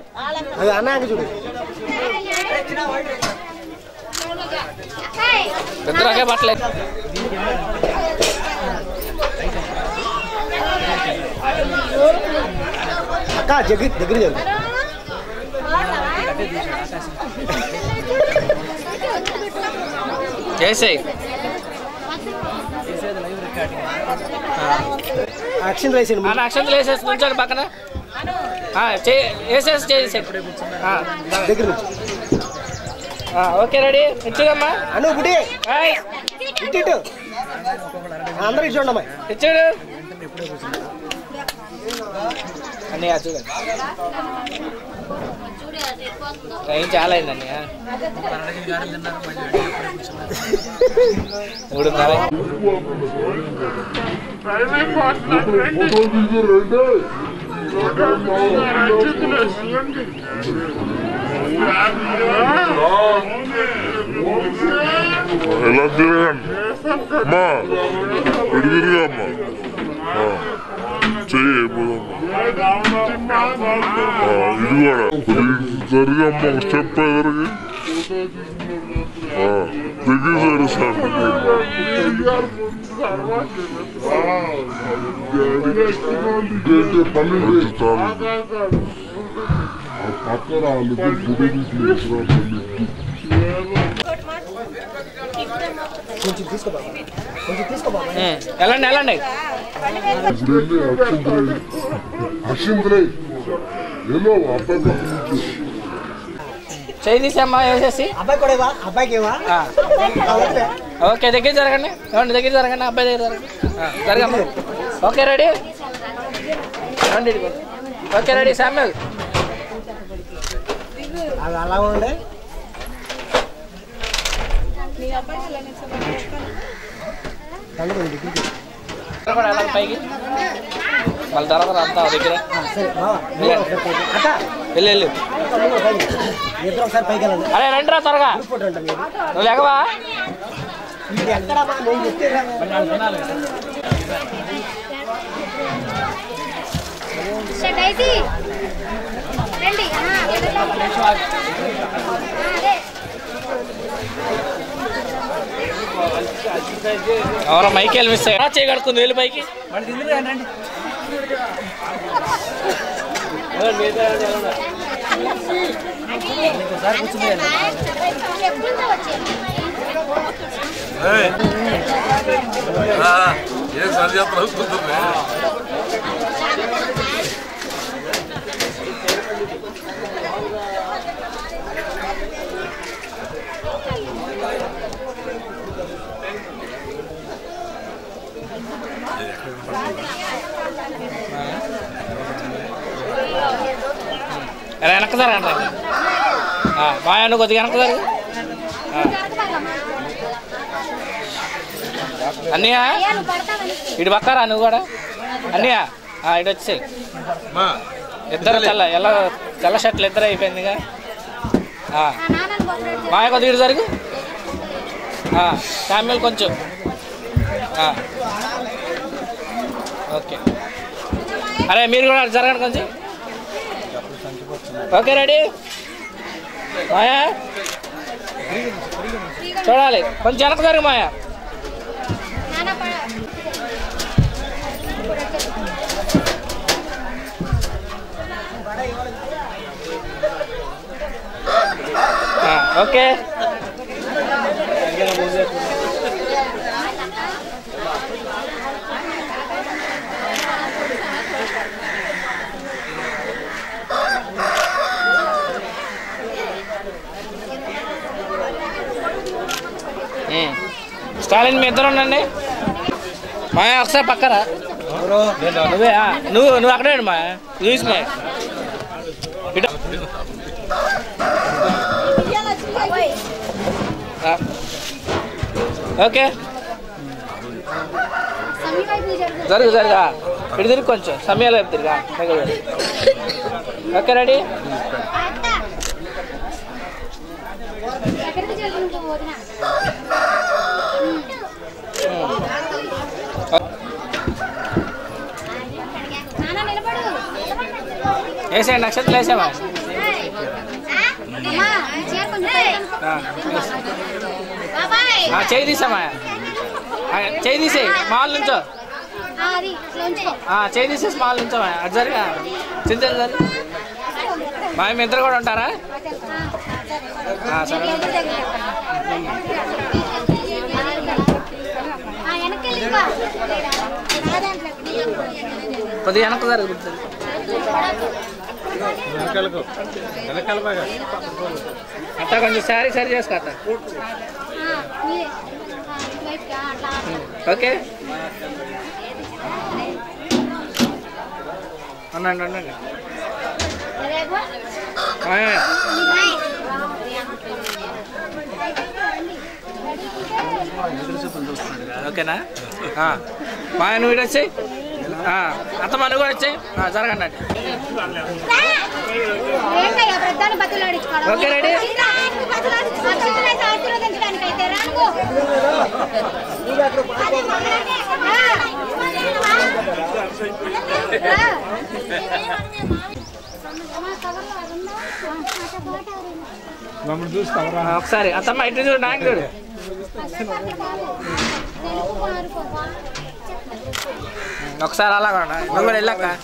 అది అన్నాక చూడు. ఇద్దరు పట్టలేదు. అక్క దగ్గర జరుగు. చేసేయి అక్షంతలు వేసేయండి అక్షంతలు వేసేసి నుంచోండి పక్కన వేసేసి చేసేసి దగ్గర నుంచి. ఓకే రెడీ ఇచ్చుదమ్మా అను బుడి ఇటు ఇటు అందరూ ఇచ్చేయండి అమ్మాయి. ఇచ్చాడు అన్నయ్య చూడండి టైం చాలా అయింది అన్నయ్య 3:30. ఎలా తిరగండి అమ్మా ఇటు తిరిగమ్మా చెయ్యి ఇది కూడా జరిగమ్మా ఒక స్టెప్ ఎదురుగి దగ్గర సార్ పన్నెండు పక్కన కొంచెం తీసుకోబా వెళ్ళండి వెళ్ళండి చేయి తీసేమ్మా వేసేసి అబ్బాయి కూడా అబ్బాయికి ఏవా ఓకే దగ్గర జరగండి ఏమండి దగ్గర జరగండి అబ్బాయి దగ్గర జరగండి జరగమ్మా ఓకే రెడీ రండి ఓకే రెడీ శామ్యుల్ అది అలా ఉండే పైకి వాళ్ళ తర్వాత అంతా దగ్గర వెళ్ళు అరే రండిరా త్వరగా నువ్వు లేకవా ఎవరో మైకేల్ మిస్ అయ్యా చేయగడుతుంది వెళ్ళి పైకి వెనక్కి జరగండి బాగా నువ్వు కొద్దిగా వెనక్కి జరుగు అన్నయ్య ఇటు పక్కరా నువ్వు కూడా అన్నయ్య ఇటు వచ్చేయి ఇద్దరు తెల్ల షర్ట్లు ఇద్దరు అయిపోయిందిగా బాగా కొద్దిగా ఇటు జరుగు శామ్యుల్ కొంచెం ఓకే అరే మీరు కూడా జరగండి కొంచెం ఓకే రెడీ మాయా చూడాలి కొంచెం వెనక జరుగు మాయా ఓకే స్టాలిన్ మీ ఇద్దరు ఉండండి మాయా ఒకసారి పక్కరా నువ్వే నువ్వు అక్కడే మాయా చూసి ఓకే జరుగు జరుగా ఇటు తిరిగి కొంచెం సమయాలు వైపు తిరిగా ఓకే రెడీ వేసేయండి నక్షత్రాలు వేసామా చేయి తీసామా చేయి తీసేయి మాల్ నుంచో చేయి తీసేసి మాల్ నుంచో అది జరిగా చింతలు జరి మా ఇద్దరు కూడా ఉంటారా సరే కొద్దిగా వెనక జరుగుతుంది అట్లా కొంచెం శారీ సరి చేసుకో ఓకే అనండి అనండి ఓకేనా మా నువ్వు ఇటు వచ్చాయి అత్తమ్మ నువ్వు కూడా వచ్చాయి జరగండి ఓకే రెడీ ఒకసారి అత్తమ్మ ఇటు చూడు నాకు చూడు ఒకసారి అలా నువ్వు కూడా వెళ్ళాక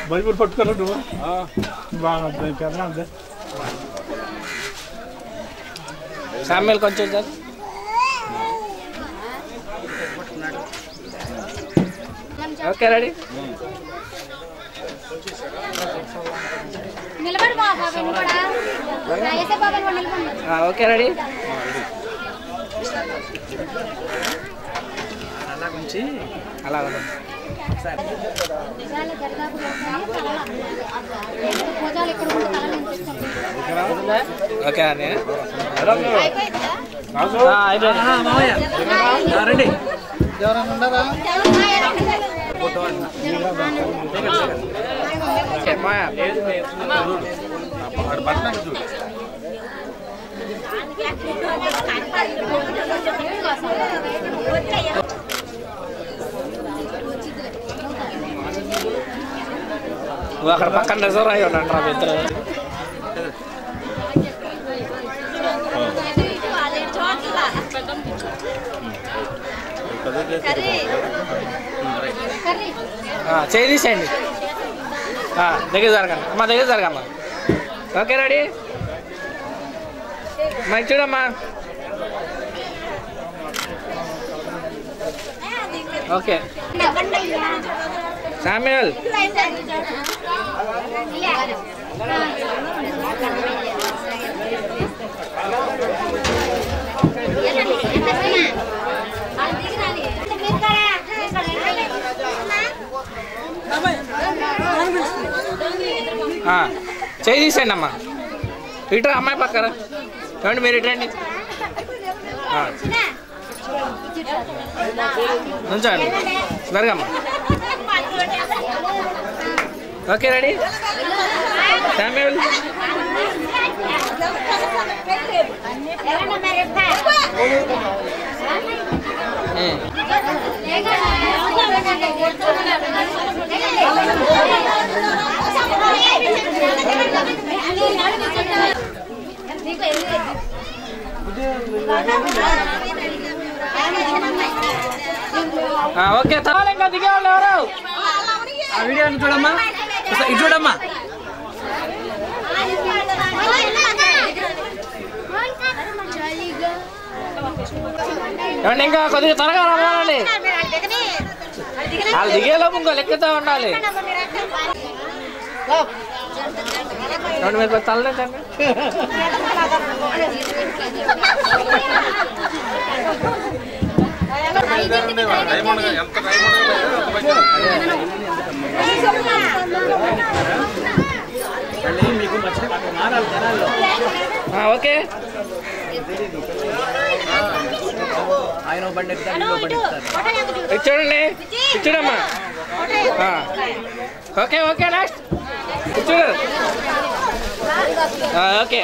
బైబుల్ పట్టుకున్నట్టు బాగా సామ్యాలు కొంచెం sir okay ready okay ready అలా కొంచెం అలా ఓకే అని రండి మాయా నువ్వు అక్కడ పక్కన రిజర్వ్ అయ్యి ఉన్నాడు రా ఇద్దరు చేయి తీసేయండి దగ్గర జరగండి అమ్మా దగ్గర జరగమ్మా ఓకే రెడీ మరి చూడమ్మా ఓకే సామ్యూల్ చేయి తీసేయండి అమ్మా ఇటురా అమ్మాయి పక్కరా ఏమండి మీరు ఇటండి నుంచండి జరగమ్మా ఓకే రెడీ శామ్యూల్ ఓకే తర్వాత ఇంకా దిగేవాళ్ళు ఎవరు ఆ వీడియోని చూడమ్మా ఇది చూడమ్మా ఏమండి ఇంకా కొద్దిగా త్వరగా రావాలి వాళ్ళు దిగేలోపు ఇంకో లెక్కుతూ ఉండాలి మీరు తల్లెట్టండి ఓకే ఆయన బండి చూడండి చూడమ్మా ఓకే ఓకే నెక్స్ట్ చూడు okay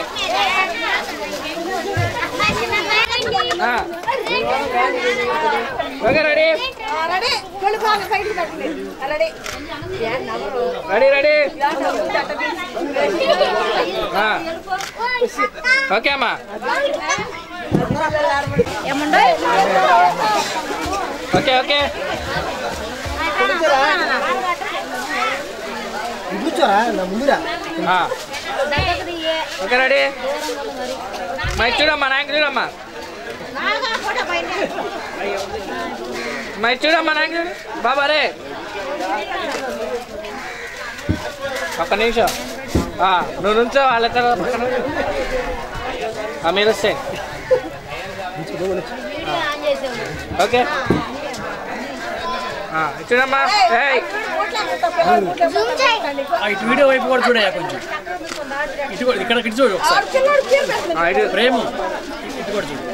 okay ready ready ready okay అమ్మా okay okay okay ready mike చూడమ్మా నాయకు చూడమ్మా మైక్ చూడమ్మా నాయకు చూడు బాబా రే ఒక్క నిమిషం నువ్వు నుంచో వాళ్ళ తర్వాత మీరు వస్తే ఓకే చూడమ్మా ఇటు వీడియో వైపు కూడా చూడయా కొంచెం ఇటు ఇక్కడ ఇటు చూడు ఒకసారి ప్రేమ ఇటు కూడా చూడు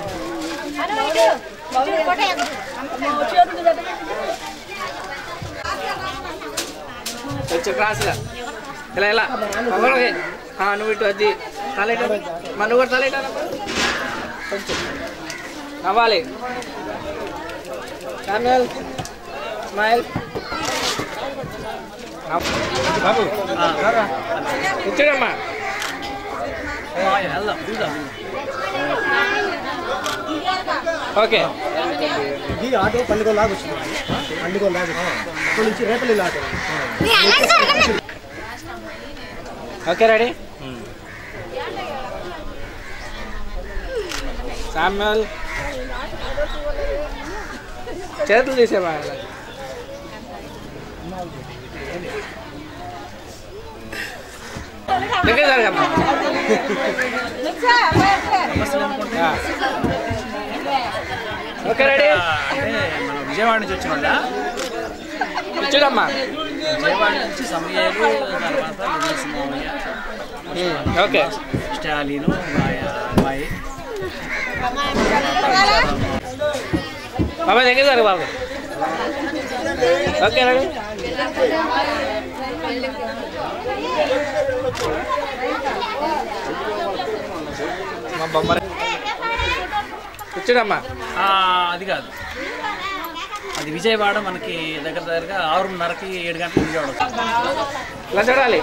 కొంచెం క్రాస్గా ఇలా ఇలా నువ్వు ఇటు అది తలెట నువ్వు కూడా తలెట కొంచెం అవ్వాలి సామ్యూల్ స్మైల్ బాబు కూర్చోడమ్మా ఓకే ఇది ఆటో పండుగలాగా వచ్చింది పండుగలాగా అక్కడి నుంచి Repalle auto okay ready Samuel చేతులు తీసేమా దగ్గర జరగమ్మా ఓకే రెడీ మనం విజయవాడ నుంచి వచ్చిన చూడమ్మా విజయవాడ నుంచి సమయాలు తర్వాత ఓకే స్టాలిను అమ్మాయి బాబాయ్ దగ్గర జరగ బాబు ఓకే రెడీ మా బొమ్మ కూర్చోడమ్మా అది కాదు అది విజయవాడ మనకి దగ్గరగా 6:30కి 7 గంటలకు విజయవాడ ఇలా చూడాలి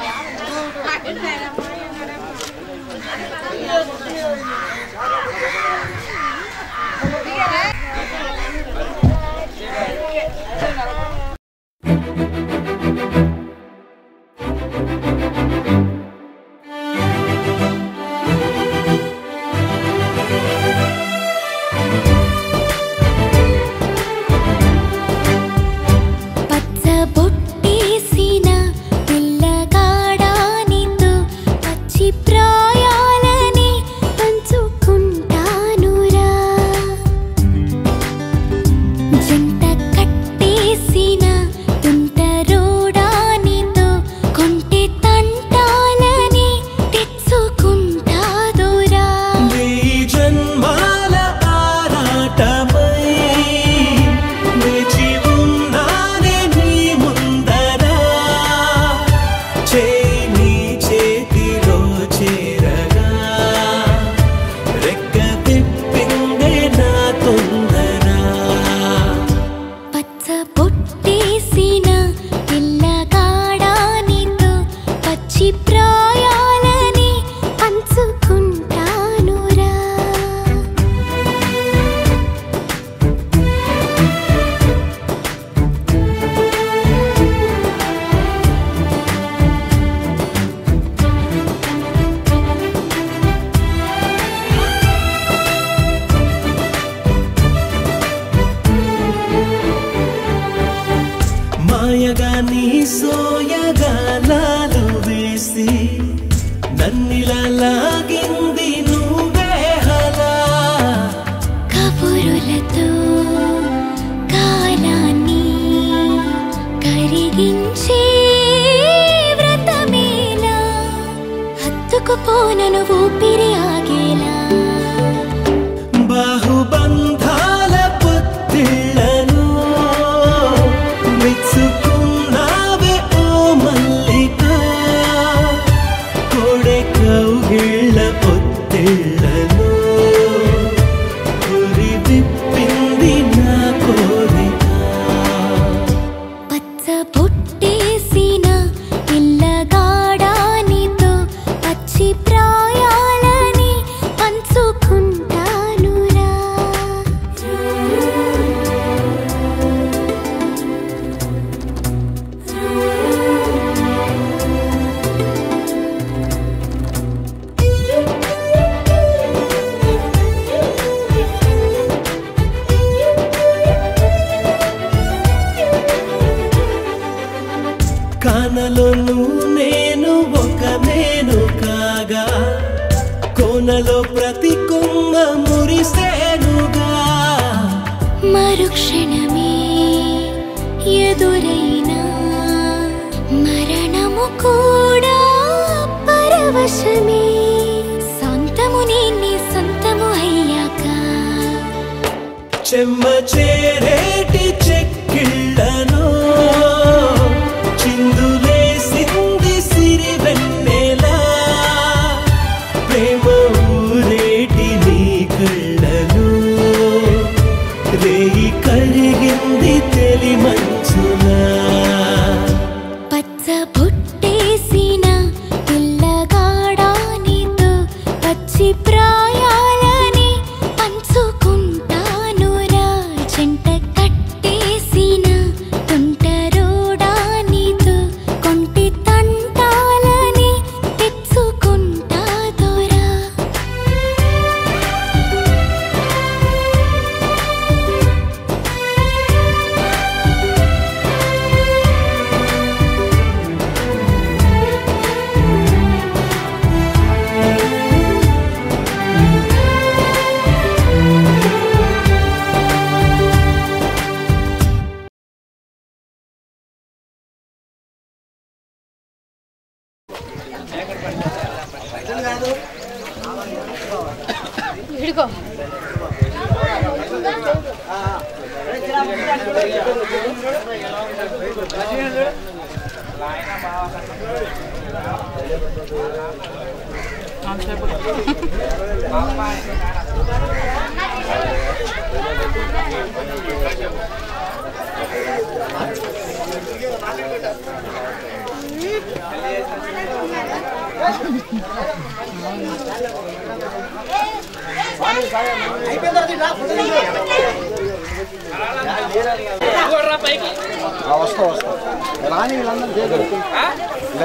ప్రాయాలని మరుక్షణమే ఎదురైనా మరణము కూడా పరవశమే శాంతము నీ సొంతము అయ్యాక చెమ్మ చేరేటి చెక్కిళ్ళను చిందులేసింది సిరి వెన్నెలా ప్రేమ ఊరేటి నీ కళ్ళను రేయి కరిగింది తెలి మంచునా పచ్చ బొట్టేసిన పిల్లగాడానితో పచ్చి ప్రాయాలని పంచుకుంటానురా జంట కట్టేసిన తుంటరోడానితో కొంటి తంటాలని తెచ్చుకుంటాదోరా ఇడుకో వస్తా రాని వీళ్ళందరూ